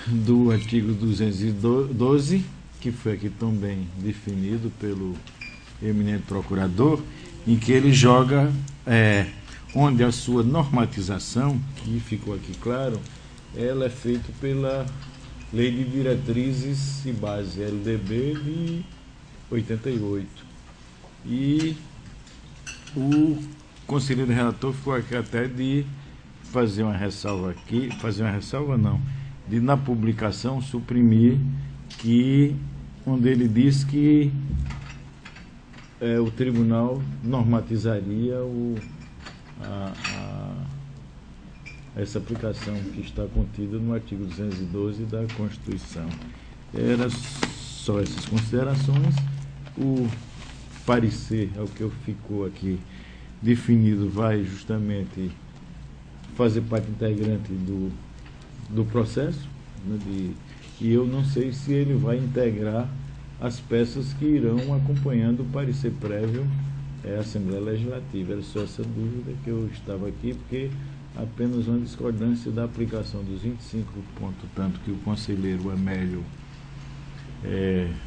do artigo 212, que foi aqui também definido pelo eminente procurador, em que ele joga onde a sua normatização, que ficou aqui claro, ela é feita pela Lei de Diretrizes e Bases, LDB de 88. E o conselheiro relator ficou aqui até de fazer uma ressalva aqui, de na publicação suprimir onde ele diz que o tribunal normatizaria essa aplicação que está contida no artigo 212 da Constituição. Era só essas considerações. O parecer, ao que ficou aqui definido, vai justamente fazer parte integrante do processo, né, e eu não sei se ele vai integrar as peças que irão acompanhando o parecer prévio à Assembleia Legislativa. Era só essa dúvida que eu estava aqui, porque apenas uma discordância da aplicação dos 25 pontos, tanto que o conselheiro Amélio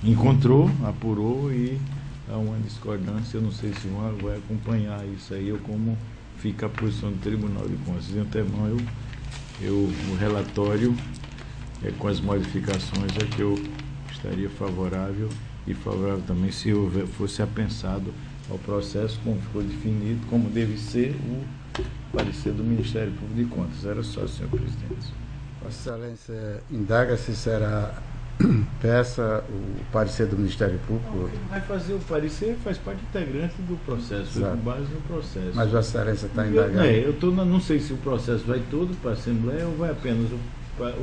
encontrou, apurou, e há uma discordância. Eu não sei se vai acompanhar isso aí ou como fica a posição do Tribunal de Contas. De antemão, o relatório com as modificações é que eu estaria favorável, e favorável também se fosse apensado ao processo como ficou definido, como deve ser o parecer do Ministério Público de Contas. Era só, senhor presidente. Vossa Excelência indaga se será peça o parecer do Ministério Público. Ele vai fazer o parecer, faz parte integrante do processo, com base no processo. Mas Vossa Excelência está indagando. Não sei se o processo vai todo para a Assembleia ou vai apenas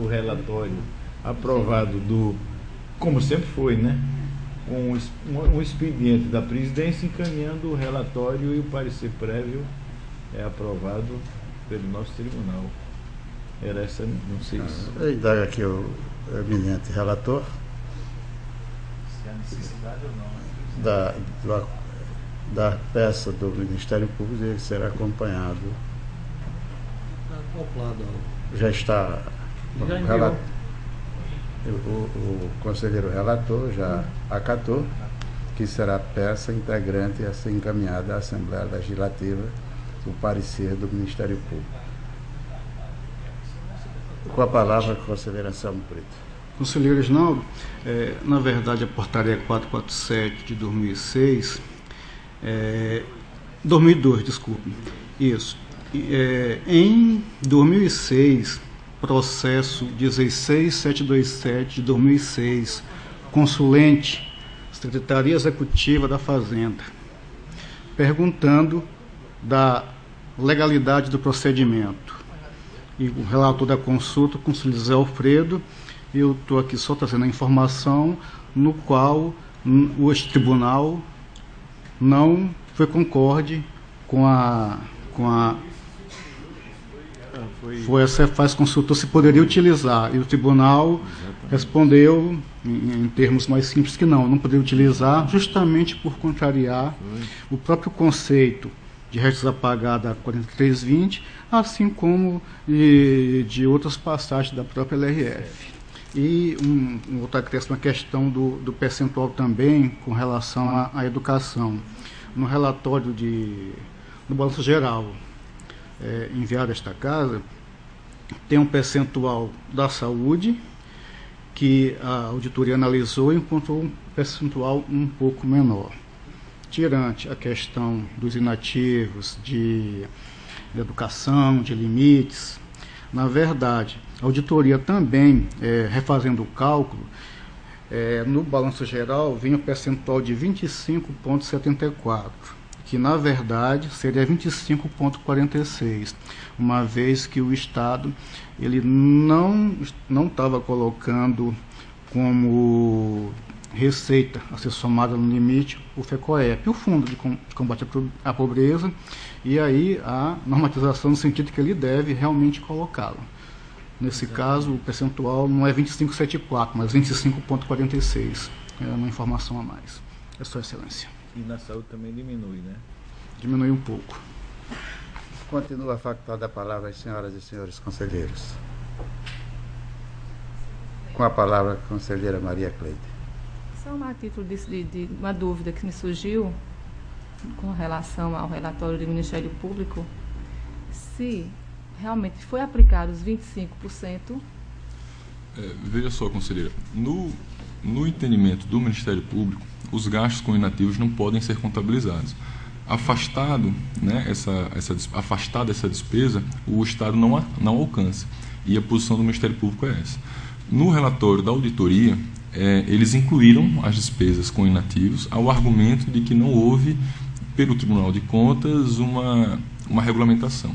o relatório aprovado como sempre foi, né? Com um expediente da presidência encaminhando o relatório, e o parecer prévio é aprovado pelo nosso tribunal. Era essa, não sei se... Eu indago aqui o eminente relator. Se há necessidade ou não. Da peça do Ministério Público, ele será acompanhado. Já está... O conselheiro relator já acatou que será peça integrante a ser encaminhada à Assembleia Legislativa o parecer do Ministério Público. Com a palavra, a conselheira Anselmo Preto. Conselheiro Reginaldo, na verdade a portaria 447 de 2006, 2002, desculpe, isso. Em 2006, processo 16727 de 2006, consulente, Secretaria Executiva da Fazenda, perguntando da legalidade do procedimento. E o relator da consulta, o conselheiro José Alfredo, eu estou aqui só trazendo a informação no qual o tribunal não foi concorde com essa faz consultor se poderia utilizar, e o tribunal respondeu em termos mais simples que não poderia utilizar, justamente por contrariar o próprio conceito de restos a pagar da 4320, assim como de outras passagens da própria LRF. E outra questão do percentual também com relação à educação. No relatório do Balanço Geral enviado a esta casa, tem um percentual da saúde que a auditoria analisou e encontrou um percentual um pouco menor. tirante a questão dos inativos, de educação, de limites, na verdade, a auditoria também, refazendo o cálculo, no balanço geral, vinha o percentual de 25,74%, que na verdade seria 25,46%, uma vez que o Estado ele não estava colocando como receita a ser somada no limite o FECOEP, o Fundo de Combate à Pobreza, e aí a normatização no sentido que ele deve realmente colocá-la. Nesse caso, o percentual não é 25,74, mas 25,46. É uma informação a mais. É sua excelência. E na saúde também diminui, né? Diminui um pouco. Continua facultada a palavra às senhoras e senhores conselheiros. Com a palavra, a conselheira Maria Cleide. Só a título de uma dúvida que me surgiu com relação ao relatório do Ministério Público, se realmente foi aplicado os 25%. Veja só, conselheira, no entendimento do Ministério Público, os gastos com inativos não podem ser contabilizados. Afastado, né, afastada essa despesa, o Estado não alcança. E a posição do Ministério Público é essa. No relatório da auditoria, eles incluíram as despesas com inativos ao argumento de que não houve, pelo Tribunal de Contas, uma regulamentação.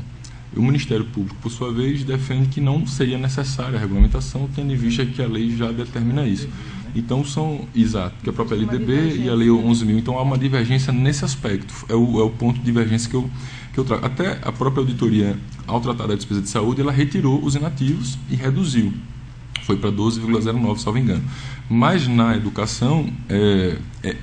O Ministério Público, por sua vez, defende que não seria necessária a regulamentação, tendo em vista que a lei já determina isso. Então, exato, que a própria LDB e a Lei 11.000, então há uma divergência nesse aspecto, é o ponto de divergência que eu trago. Até a própria auditoria, ao tratar da despesa de saúde, ela retirou os inativos e reduziu. Foi para 12,09, salvo engano. Mas na educação,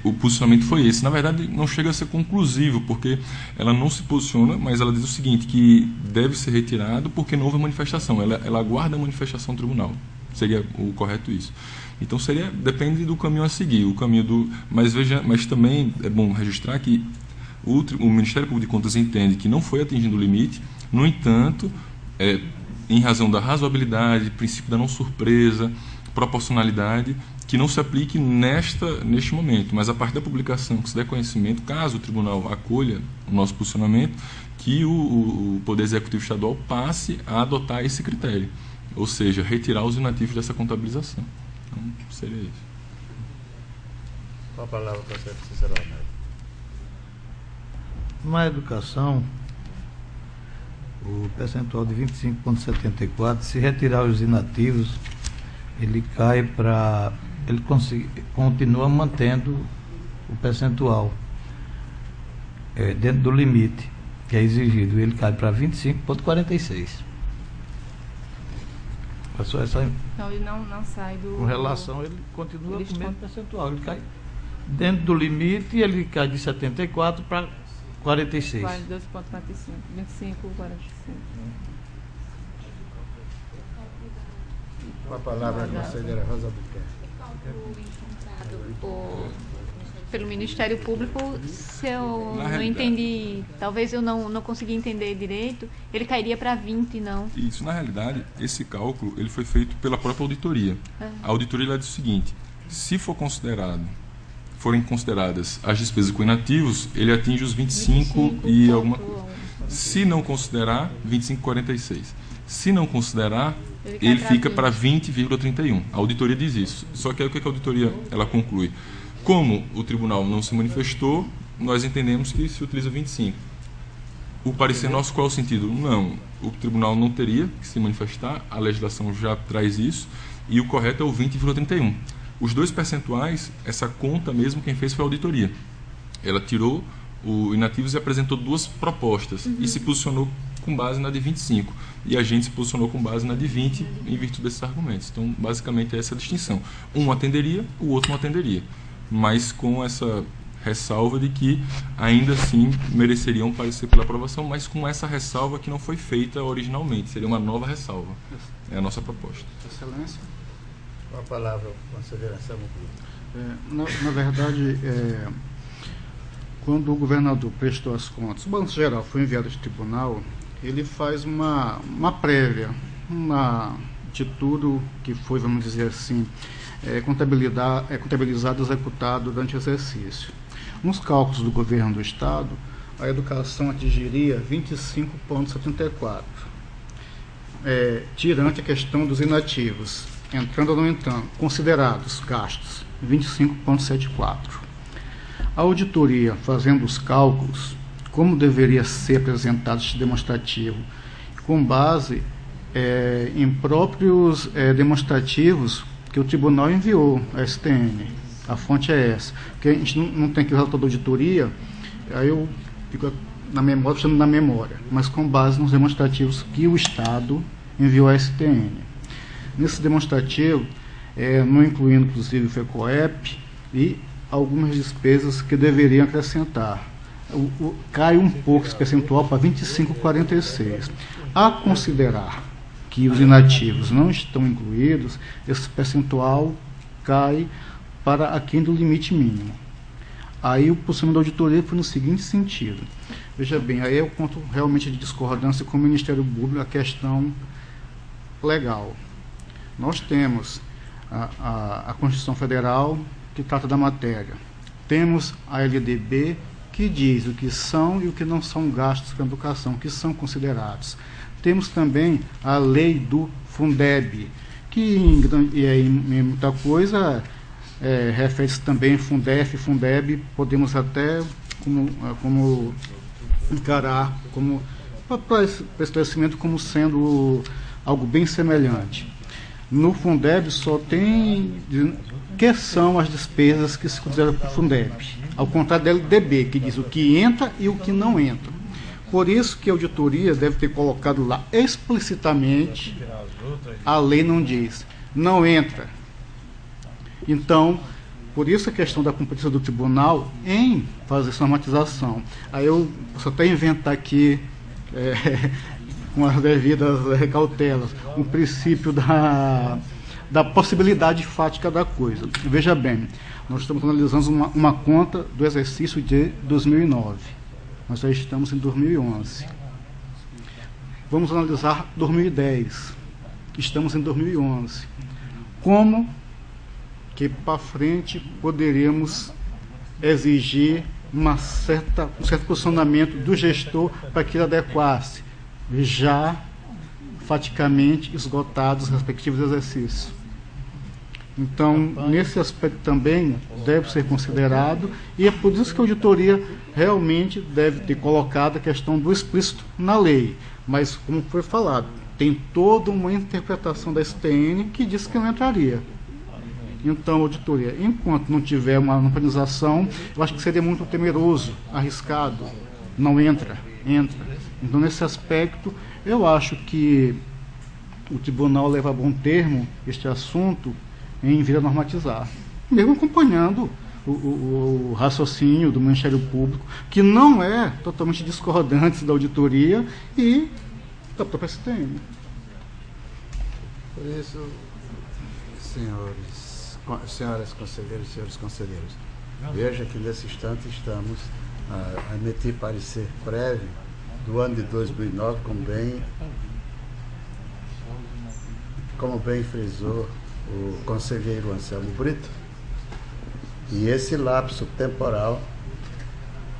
o posicionamento foi esse. Na verdade, não chega a ser conclusivo, porque ela não se posiciona, mas ela diz o seguinte, que deve ser retirado porque não houve manifestação. Ela aguarda a manifestação do tribunal. Seria o correto isso. Então, depende do caminho a seguir. Mas também é bom registrar que o Ministério Público de Contas entende que não foi atingido o limite, no entanto, em razão da razoabilidade, princípio da não surpresa, proporcionalidade, que não se aplique neste momento, mas a partir da publicação, que se der conhecimento, caso o tribunal acolha o nosso posicionamento, que o Poder Executivo Estadual passe a adotar esse critério, ou seja, retirar os inativos dessa contabilização. Então, seria isso. Com a palavra, conselheiro Cícero Amélio. Na educação, o percentual de 25,74, se retirar os inativos, ele cai para... Ele continua mantendo o percentual dentro do limite que é exigido. Ele cai para 25,46. Passou essa... Então, ele não sai do... Com relação, ele continua com o mesmo percentual. Ele cai dentro do limite, ele cai de 74 para 46. 12,45. 25,45. Com a palavra, a conselheira Rosa Buquerque. Pelo Ministério Público, se eu não entendi, talvez eu não consegui entender direito, ele cairia para 20, não? Isso, na realidade, esse cálculo ele foi feito pela própria auditoria. A auditoria ela diz o seguinte, se forem consideradas as despesas com inativos, ele atinge os 25 e alguma coisa. Se não considerar, 25,46. Se não considerar, ele fica para 20,31. A auditoria diz isso. Só que aí o que a auditoria ela conclui? Como o tribunal não se manifestou, nós entendemos que se utiliza 25. O parecer nosso, qual é o sentido? Não, o tribunal não teria que se manifestar, a legislação já traz isso, e o correto é o 20,31. Os dois percentuais, essa conta mesmo, quem fez foi a auditoria. Ela tirou o inativos e apresentou duas propostas, e se posicionou com base na de 25. E a gente se posicionou com base na de 20, em virtude desses argumentos. Então, basicamente, é essa a distinção. Um atenderia, o outro não atenderia. Mas com essa ressalva de que, ainda assim, mereceriam parecer pela aprovação, mas com essa ressalva que não foi feita originalmente. Seria uma nova ressalva. É a nossa proposta. Excelência. Com a palavra, conselheira Samuel. Na verdade, quando o governador prestou as contas, o balanço geral foi enviado ao tribunal, ele faz uma prévia, de tudo que foi, vamos dizer assim, contabilizado e executado durante o exercício. Nos cálculos do governo do Estado, a educação atingiria 25,74, tirante a questão dos inativos, entrando ou não entrando, considerados gastos, 25,74. A auditoria, fazendo os cálculos, como deveria ser apresentado este demonstrativo, com base em próprios demonstrativos que o tribunal enviou à STN. A fonte é essa. Porque a gente não tem que o relator da auditoria, aí eu fico na memória, puxando na memória, mas com base nos demonstrativos que o Estado enviou à STN. Nesse demonstrativo, não incluindo inclusive o FECOEP e algumas despesas que deveriam acrescentar. Cai um pouco esse percentual para 25,46. A considerar que os inativos não estão incluídos, esse percentual cai para aquém do limite mínimo. Aí o posicionamento da auditoria foi no seguinte sentido. Veja bem, aí é o ponto realmente de discordância com o Ministério Público, a questão legal. Nós temos a Constituição Federal, que trata da matéria. Temos a LDB, que diz o que são e o que não são gastos com a educação, que são considerados. Temos também a lei do Fundeb, que em muita coisa refere-se também Fundef, Fundeb, podemos até como encarar como para esse esclarecimento como sendo algo bem semelhante. No Fundeb só tem que são as despesas que se consideram por Fundeb, ao contrário da LDB, que diz o que entra e o que não entra. Por isso que a auditoria deve ter colocado lá explicitamente, a lei não diz, não entra. Então, por isso a questão da competência do tribunal em fazer essa normatização. Aí eu posso até inventar aqui, com as devidas cautelas, um princípio da possibilidade fática da coisa. Veja bem, nós estamos analisando uma conta do exercício de 2009. Nós já estamos em 2011. Vamos analisar 2010. Estamos em 2011. Como que para frente poderíamos exigir um certo posicionamento do gestor para que ele adequasse, já faticamente esgotados os respectivos exercícios. Então, nesse aspecto também deve ser considerado, e é por isso que a auditoria realmente deve ter colocado a questão do explícito na lei. Mas, como foi falado, tem toda uma interpretação da STN que diz que não entraria. Então, a auditoria, enquanto não tiver uma normalização, eu acho que seria muito temeroso, arriscado. Não entra. Então, nesse aspecto, eu acho que o tribunal leva a bom termo este assunto em vir a normatizar, mesmo acompanhando o raciocínio do Ministério Público, que não é totalmente discordante da auditoria e da própria STN. Por isso, senhoras conselheiras e senhores conselheiros, veja que nesse instante estamos a emitir parecer prévio do ano de 2009, como bem frisou o conselheiro Anselmo Brito, e esse lapso temporal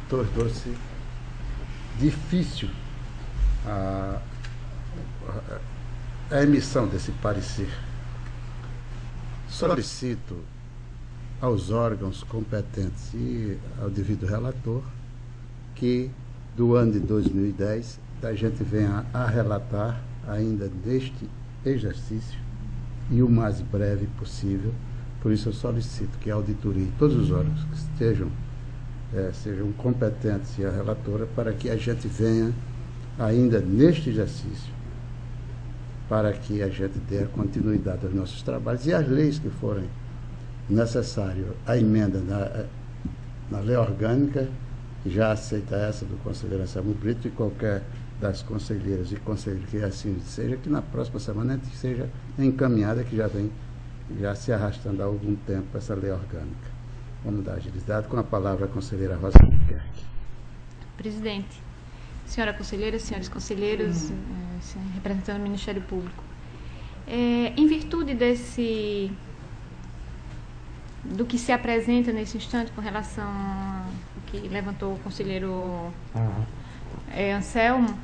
tornou-se difícil a emissão desse parecer. Solicito aos órgãos competentes e ao devido relator que do ano de 2010 a gente venha a relatar ainda neste exercício e o mais breve possível. Por isso eu solicito que a auditoria e todos os órgãos que sejam competentes e a relatora, para que a gente venha ainda neste exercício, para que a gente dê a continuidade aos nossos trabalhos e as leis que forem necessárias, a emenda na lei orgânica, já aceita essa do conselheiro Anselmo Brito e qualquer das conselheiras e conselheiros que assim seja, que na próxima semana seja encaminhada, que já vem se arrastando há algum tempo essa lei orgânica. Vamos dar agilidade. Com a palavra a conselheira Rosa Albuquerque. Presidente, senhora conselheira, senhores conselheiros, representando o Ministério Público, em virtude do que se apresenta nesse instante com relação ao que levantou o conselheiro Anselmo,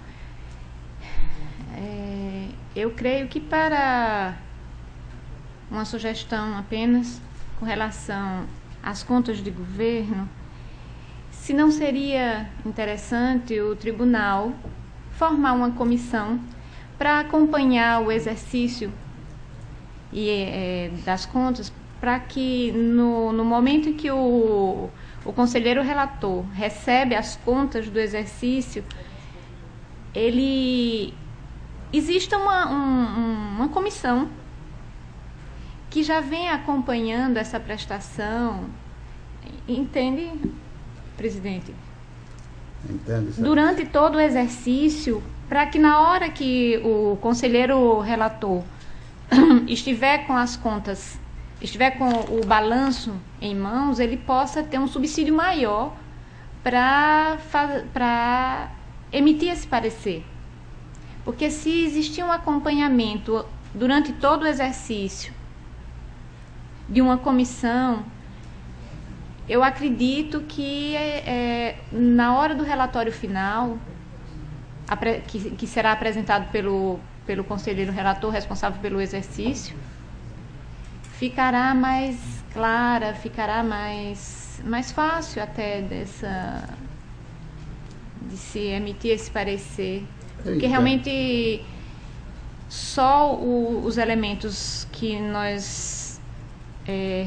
eu creio que para uma sugestão apenas com relação às contas de governo, se não seria interessante o tribunal formar uma comissão para acompanhar o exercício das contas, para que no momento em que o conselheiro relator recebe as contas do exercício, exista uma comissão que já vem acompanhando essa prestação, entende, presidente? Entende, durante todo o exercício, para que na hora que o conselheiro relator estiver com as contas, estiver com o balanço em mãos, ele possa ter um subsídio maior para emitir esse parecer. Porque se existir um acompanhamento durante todo o exercício de uma comissão, eu acredito que na hora do relatório final, que será apresentado pelo conselheiro relator responsável pelo exercício, ficará mais clara, ficará mais fácil até de se emitir esse parecer. Porque realmente só os elementos que nós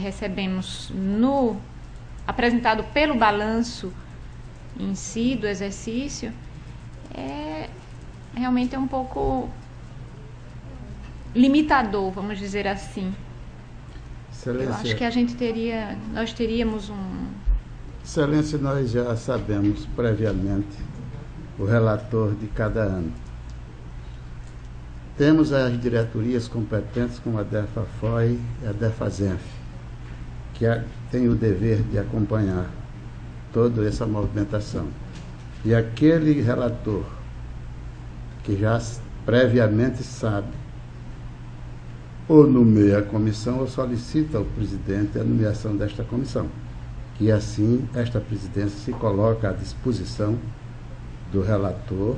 recebemos apresentado pelo balanço em si do exercício realmente é um pouco limitador, vamos dizer assim. Excelência, eu acho que nós teríamos Excelência, nós já sabemos previamente o relator de cada ano. Temos as diretorias competentes como a DEFA-FOI e a DEFA-ZENF, que tem o dever de acompanhar toda essa movimentação. E aquele relator que já previamente sabe, ou nomeia a comissão ou solicita ao presidente a nomeação desta comissão, que assim esta presidência se coloca à disposição do relator,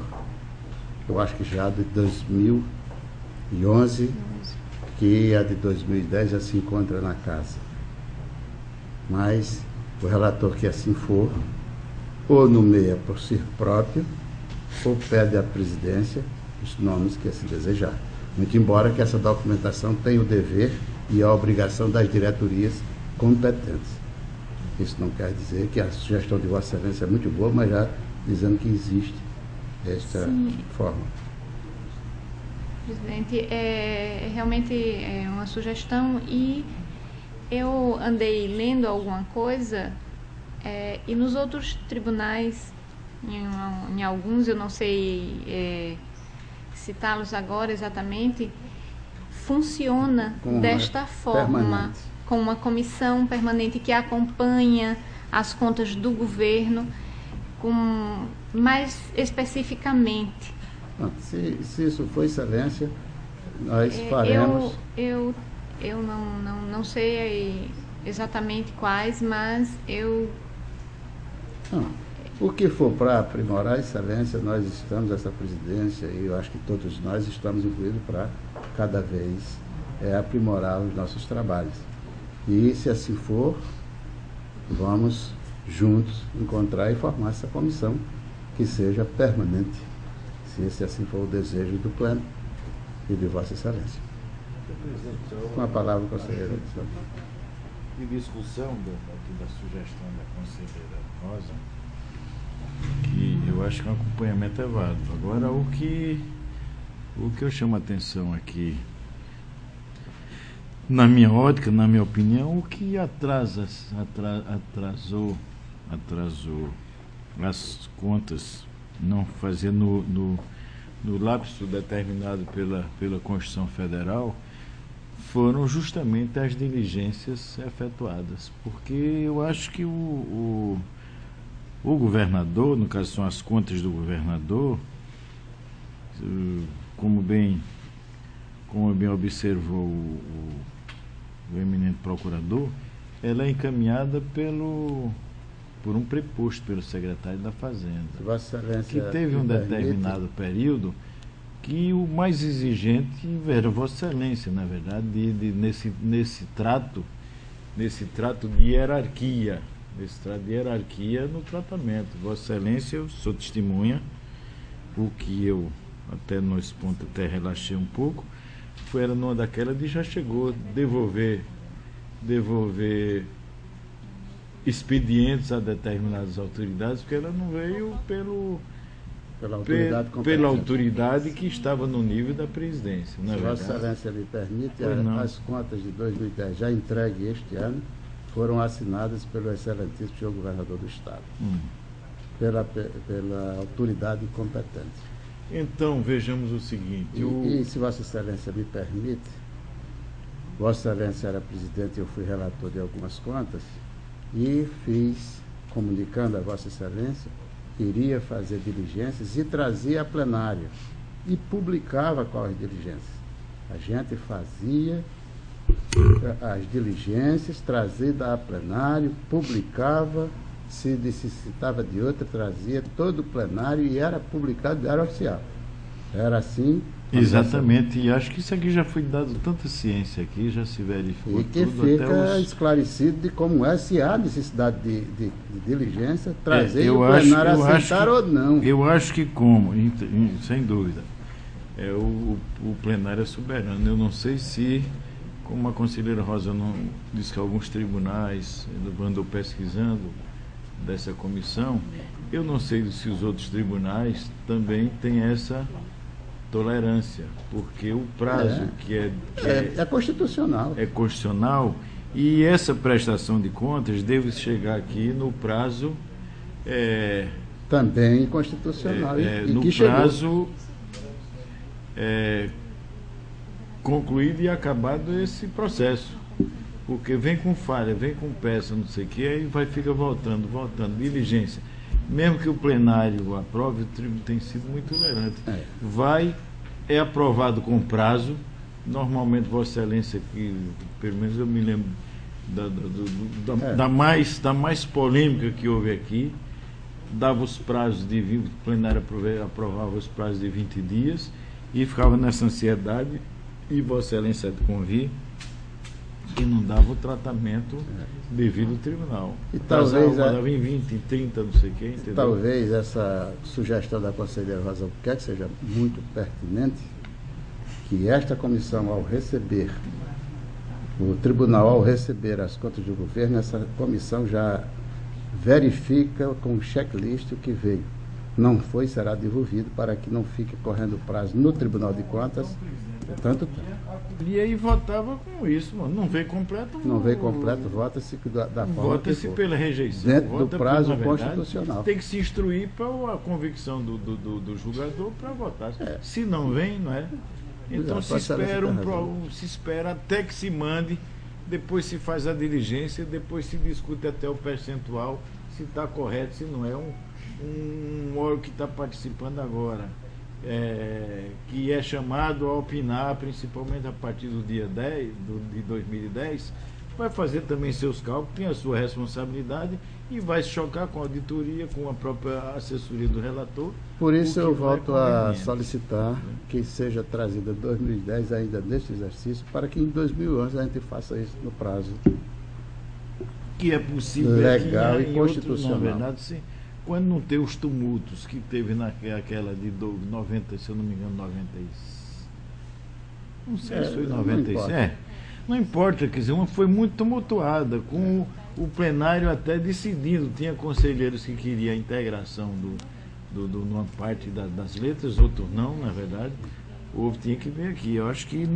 eu acho que já de 2011, que a de 2010 já se encontra na casa. Mas o relator que assim for, ou nomeia por si próprio, ou pede à presidência os nomes que assim desejar. Muito embora que essa documentação tenha o dever e a obrigação das diretorias competentes. Isso não quer dizer que a sugestão de Vossa Excelência é muito boa, mas já dizendo que existe esta forma. Presidente, realmente é uma sugestão, e eu andei lendo alguma coisa e nos outros tribunais, em alguns, eu não sei citá-los agora exatamente, funciona desta forma, permanente, com uma comissão permanente que acompanha as contas do governo, mais especificamente. Se isso for, Excelência, nós faremos. Eu não sei exatamente quais, mas o que for para aprimorar, Excelência, nós estamos, essa presidência, e eu acho que todos nós estamos incluídos para cada vez aprimorar os nossos trabalhos. E se assim for, vamos juntos encontrar e formar essa comissão que seja permanente, se esse assim for o desejo do pleno e de Vossa Excelência. Com a palavra, conselheira. Em discussão da sugestão da conselheira Rosa, que eu acho que o acompanhamento é válido. Agora, o que eu chamo a atenção aqui, na minha ótica, na minha opinião, o que atrasou as contas, não fazer no lapso determinado pela Constituição Federal, foram justamente as diligências efetuadas. Porque eu acho que o governador, no caso são as contas do governador, como bem observou o eminente procurador, ela é encaminhada por um preposto, pelo secretário da Fazenda, Vossa Excelência, que teve um determinado período que o mais exigente era Vossa Excelência, na verdade, nesse trato de hierarquia, no tratamento. Vossa Excelência, eu sou testemunha, o que eu, até nesse ponto, até relaxei um pouco, era numa daquela de já chegou devolver expedientes a determinadas autoridades, porque ela não veio pela autoridade que estava no nível da presidência. Não é verdade? Vossa Excelência me permite, não. as contas de 2010 já entregues este ano foram assinadas pelo excelentíssimo senhor governador do Estado, pela autoridade competente. Então, vejamos o seguinte... E se Vossa Excelência me permite, Vossa Excelência era presidente e eu fui relator de algumas contas, e fiz, comunicando a Vossa Excelência, iria fazer diligências e trazia a plenário, e publicava quais diligências. A gente fazia as diligências, trazia a plenário, publicava, se necessitava de outra, trazia todo o plenário e era publicado no Diário Oficial. Era assim. Exatamente, e acho que isso aqui já foi dado tanta ciência aqui, já se verificou. E que tudo, fica esclarecido de como é, se há necessidade de diligência, trazer o plenário aceitar ou não. Eu acho que sem dúvida. O plenário é soberano. Eu não sei se, como a conselheira Rosa não disse que alguns tribunais andou pesquisando dessa comissão, eu não sei se os outros tribunais também têm essa tolerância, porque o prazo é constitucional. É constitucional, e essa prestação de contas deve chegar aqui no prazo também constitucional. No prazo concluído e acabado esse processo. Porque vem com falha, vem com peça, não sei o que, aí fica voltando, diligência. Mesmo que o plenário aprove, o tribunal tem sido muito tolerante. É aprovado com prazo. Normalmente, Vossa Excelência, que pelo menos eu me lembro da mais polêmica que houve aqui, dava os prazos de 20, o plenário aprovava os prazos de 20 dias e ficava nessa ansiedade, e Vossa Excelência de convir que não dava o tratamento devido ao tribunal. E talvez dava em 20, em 30, não sei o quê, entendeu? Talvez essa sugestão da conselheira Rosa Albuquerque seja muito pertinente, que esta comissão, ao receber, o tribunal, ao receber as contas do governo, essa comissão já verifica com o checklist o que veio. Não foi, será devolvido, para que não fique correndo prazo no Tribunal de Contas tanto tempo. E aí votava com isso, mano. Não veio completo. Não veio completo, vota-se da forma vota-se pela rejeição. Dentro do prazo constitucional. Tem que se instruir para a convicção do julgador para votar. Se não vem, não é? Então se espera até que se mande, depois se faz a diligência, depois se discute até o percentual, se está correto, se não é um órgão que está participando agora. Que é chamado a opinar, principalmente a partir do dia 10 de 2010, vai fazer também seus cálculos, tem a sua responsabilidade e vai se chocar com a auditoria, com a própria assessoria do relator. Por isso eu volto a solicitar que seja trazida 2010 ainda neste exercício, para que em 2011 a gente faça isso no prazo que é possível, legal e constitucional. Na verdade, sim. Quando não tem os tumultos que teve naquela de 90, se eu não me engano, 96. Não sei se foi 96. Não importa, quer dizer, uma foi muito tumultuada, com o plenário até decidindo. Tinha conselheiros que queriam a integração numa parte das letras, outros não, na verdade. Tinha que ver aqui. Eu acho que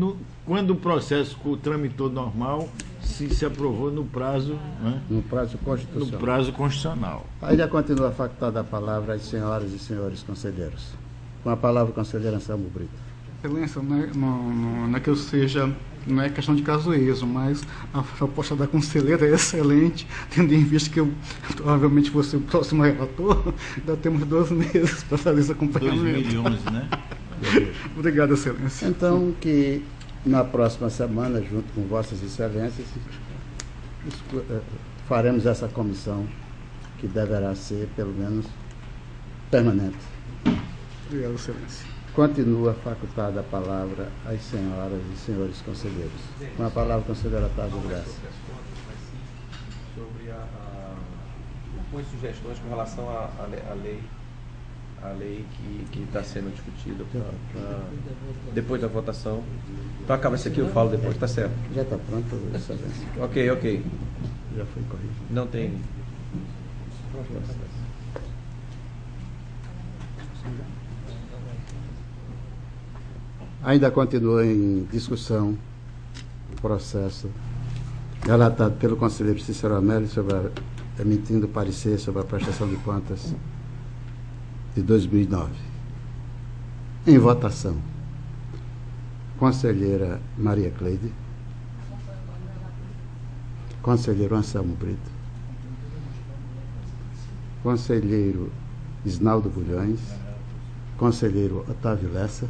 quando o processo tramitou normal, se aprovou no prazo, né? No prazo constitucional. No prazo constitucional. Aí já continua a facultar da palavra às senhoras e senhores conselheiros. Com a palavra, o conselheiro Anselmo Brito. Excelência, não é que eu seja, não é questão de casuísmo, mas a proposta da conselheira é excelente, tendo em vista que eu provavelmente vou ser o próximo relator, ainda temos 12 meses para fazer esse acompanhamento. 2011, né? Obrigado, Excelência. Então, que na próxima semana, junto com Vossas Excelências, faremos essa comissão, que deverá ser, pelo menos, permanente. Obrigado, Excelência. Continua facultada a palavra às senhoras e senhores conselheiros. Com a palavra, conselheira Otávio Lessa. Sobre algumas sugestões com relação à lei que está sendo discutida depois da votação. Então acaba isso aqui, eu falo depois, tá certo? Já está pronto, Excelência. Ok. Já foi corrigido. Não tem. Ainda continua em discussão o processo relatado pelo conselheiro Cícero Amélio emitindo parecer sobre a prestação de contas de 2009. Em votação, conselheira Maria Cleide, conselheiro Anselmo Brito, conselheiro Isnaldo Bulhões, conselheiro Otávio Lessa,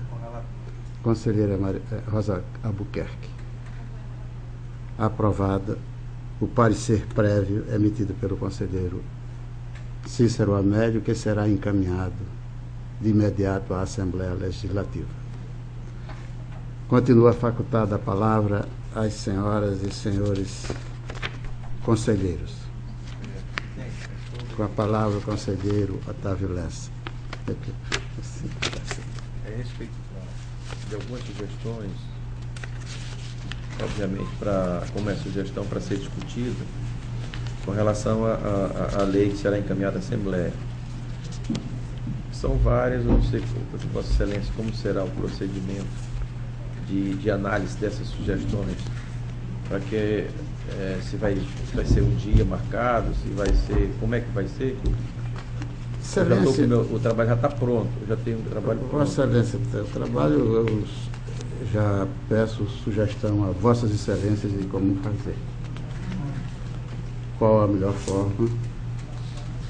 conselheira Rosa Albuquerque. Aprovada o parecer prévio emitido pelo conselheiro Cícero Amélio, que será encaminhado de imediato à Assembleia Legislativa. Continua facultada a palavra às senhoras e senhores conselheiros. Com a palavra o conselheiro Otávio Lessa. A respeito de algumas sugestões, obviamente, como é sugestão para ser discutida, com relação à lei que será encaminhada à Assembleia. São várias, eu não sei, Vossa Excelência, como será o procedimento de análise dessas sugestões, para que se vai ser um dia marcado, se vai ser, como é que vai ser? O trabalho já está pronto, eu já tenho um trabalho pronto. Vossa Excelência, o trabalho, eu já peço sugestão a Vossas Excelências de como fazer. Qual a melhor forma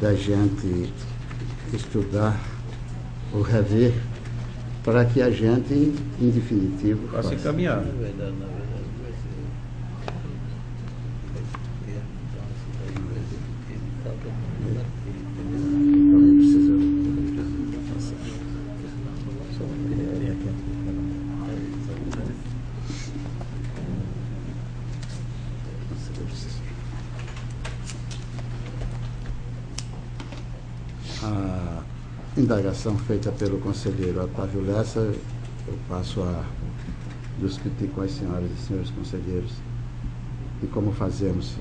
da gente estudar ou rever para que a gente, em definitivo, faça encaminhar. A indagação feita pelo conselheiro Otávio Lessa, eu passo a discutir com as senhoras e senhores conselheiros e como fazemos.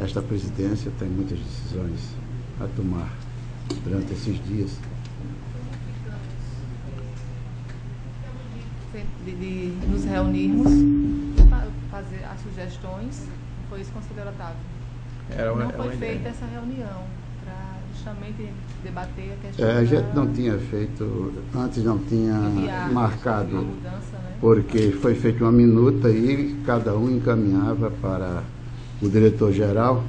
Esta presidência tem muitas decisões a tomar durante esses dias. De nos reunirmos, fazer as sugestões, foi isso, conselheiro Otávio? Não foi feita essa reunião para justamente debater a questão. A gente não tinha feito, antes não tinha marcado, mudança, né? Porque foi feita uma minuta e cada um encaminhava para o diretor-geral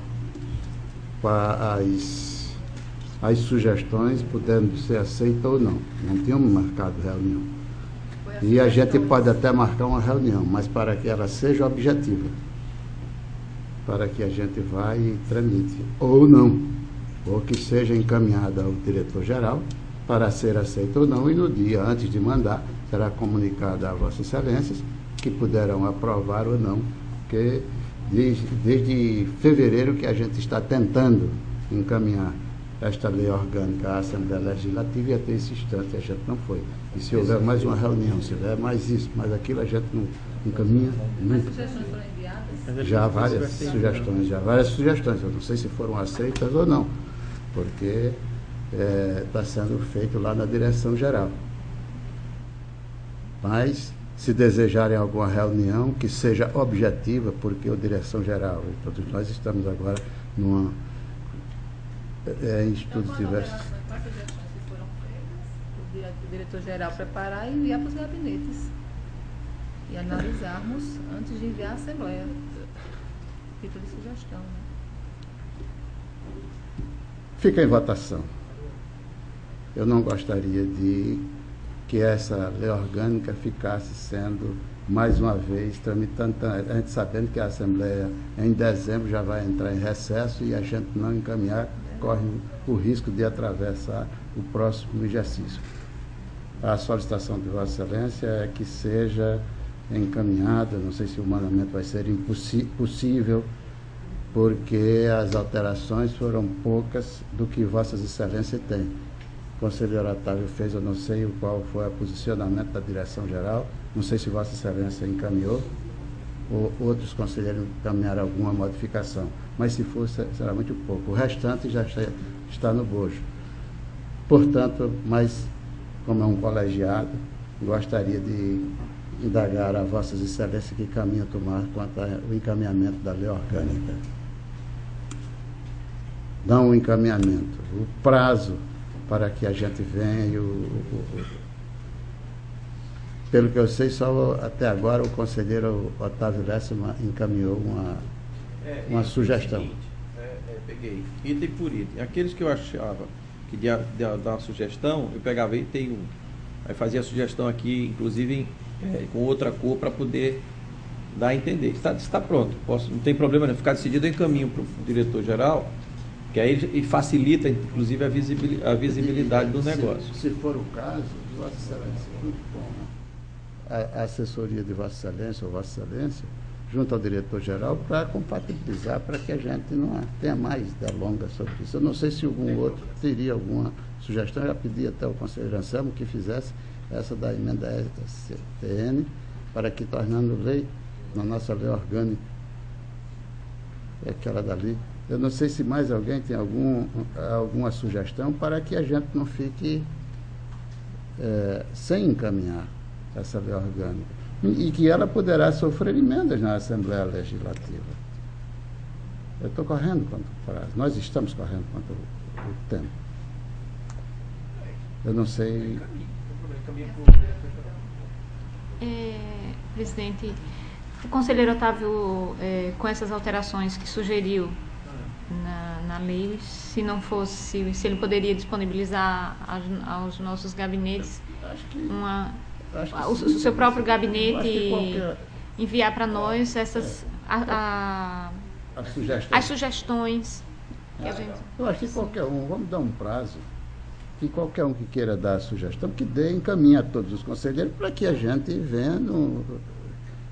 para as sugestões podendo ser aceitas ou não. Não tínhamos marcado reunião. E a gente pode até marcar uma reunião, mas para que ela seja objetiva, para que a gente vá e tramite, ou não, ou que seja encaminhada ao diretor-geral para ser aceita ou não, e no dia antes de mandar será comunicada a Vossas Excelências que puderão aprovar ou não, porque desde fevereiro que a gente está tentando encaminhar esta lei orgânica à Assembleia Legislativa e até esse instante a gente não foi. E se houver mais uma reunião, se houver mais isso, mais aquilo, a gente não encaminha nunca. As sugestões foram enviadas? Já várias sugestões. Eu não sei se foram aceitas ou não, porque está sendo feito lá na direção geral. Mas, se desejarem alguma reunião que seja objetiva, porque a direção geral, e todos nós estamos agora em estudos diversos. Quais sugestões que foram feitas, o diretor-geral preparar e enviar para os gabinetes. E analisarmos antes de enviar à Assembleia. Título de sugestão, né? Fica em votação. Eu não gostaria de que essa lei orgânica ficasse sendo mais uma vez, tramitando, a gente sabendo que a Assembleia em dezembro já vai entrar em recesso e a gente não encaminhar, corre o risco de atravessar o próximo exercício. A solicitação de Vossa Excelência é que seja encaminhada, não sei se humanamente vai ser possível, porque as alterações foram poucas do que Vossas Excelências têm. O conselheiro Otávio fez, eu não sei qual foi o posicionamento da direção-geral, não sei se Vossa Excelência encaminhou, ou outros conselheiros encaminharam alguma modificação, mas se for, será muito pouco. O restante já está no bojo. Portanto, mas como é um colegiado, gostaria de indagar a Vossas Excelências que caminho tomar quanto ao encaminhamento da lei orgânica. Não o encaminhamento, o prazo para que a gente venha. Pelo que eu sei, só até agora o conselheiro Otávio Lessema encaminhou uma sugestão. Peguei item por item. Aqueles que eu achava que ia dar uma sugestão, eu pegava item 1. Aí fazia a sugestão aqui, inclusive com outra cor, para poder dar a entender. Está pronto, não tem problema não. Ficar decidido, eu encaminho para o diretor-geral, que aí ele facilita, inclusive, a visibilidade do negócio. Se for o caso, Vossa Excelência, muito bom, né? A assessoria de Vossa Excelência ou Vossa Excelência, junto ao diretor-geral, para compatibilizar, para que a gente não tenha mais delongas sobre isso. Eu não sei se algum outro teria alguma sugestão. Eu já pedi até ao conselheiro Anselmo que fizesse essa da emenda STN, para que, tornando lei, na nossa lei orgânica, é aquela dali. Eu não sei se mais alguém tem alguma sugestão para que a gente não fique sem encaminhar essa lei orgânica. E que ela poderá sofrer emendas na Assembleia Legislativa. Eu estou correndo quanto ao prazo. Nós estamos correndo quanto ao tempo. Eu não sei. Presidente, o conselheiro Otávio, com essas alterações que sugeriu na lei, se ele poderia disponibilizar aos nossos gabinetes o seu próprio gabinete enviar para nós essas as sugestões que a gente... Eu acho que qualquer um, vamos dar um prazo, que qualquer um que queira dar a sugestão, que encaminhe a todos os conselheiros para que a gente venha no...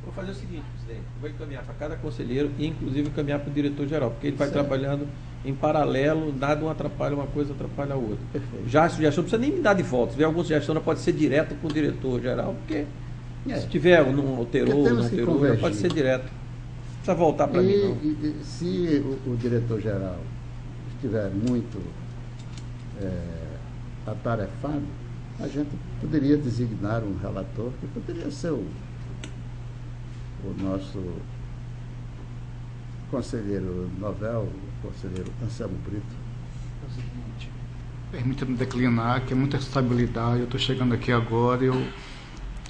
Vou fazer o seguinte, presidente, eu vou encaminhar para cada conselheiro e inclusive encaminhar para o diretor-geral, porque ele vai trabalhando em paralelo, nada um atrapalha uma coisa, atrapalha a outra. Perfeito. Já a sugestão não precisa nem me dar de volta. Se tiver alguma sugestão, ela pode ser direto para o diretor-geral, porque se tiver, não alterou, pode ser direto. Não precisa voltar para mim, não. E se o diretor-geral estiver muito atarefado, a gente poderia designar um relator, que poderia ser o nosso conselheiro Novel, o conselheiro Anselmo Brito. É o seguinte, permita-me declinar, que é muita estabilidade. Eu estou chegando aqui agora, eu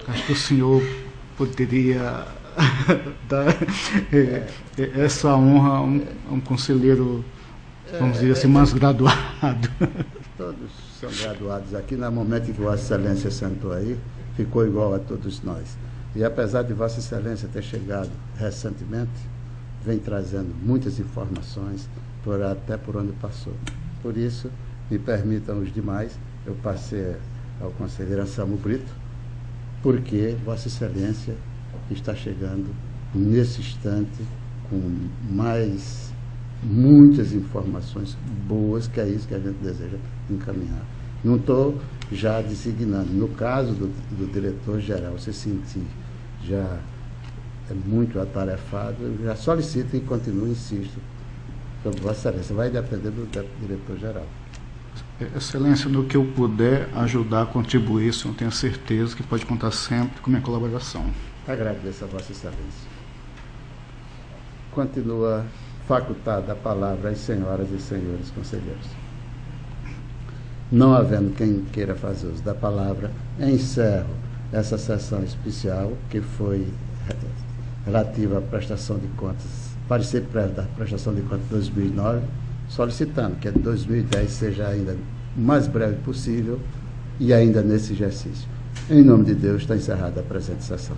acho que o senhor poderia dar essa honra a um conselheiro, vamos dizer assim, mais graduado. Todos são graduados aqui. No momento em que Vossa Excelência sentou aí, ficou igual a todos nós. E apesar de Vossa Excelência ter chegado recentemente, vem trazendo muitas informações até por onde passou. Por isso, me permitam os demais, eu passei ao conselheiro Anselmo Brito, porque Vossa Excelência está chegando nesse instante com muitas informações boas, que é isso que a gente deseja encaminhar. Não estou já designando. No caso do diretor-geral, se sentir já muito atarefado, eu já solicito e continuo, insisto, sobre Vossa Excelência. Vai depender do diretor-geral. Excelência, no que eu puder ajudar, contribuir, eu tenho certeza que pode contar sempre com minha colaboração. Agradeço a Vossa Excelência. Continua facultada a palavra às senhoras e senhores conselheiros. Não havendo quem queira fazer uso da palavra, encerro essa sessão especial, que foi relativa à prestação de contas, parecer prévio da prestação de contas de 2009, solicitando que a de 2010 seja ainda o mais breve possível e ainda nesse exercício. Em nome de Deus, está encerrada a presente sessão.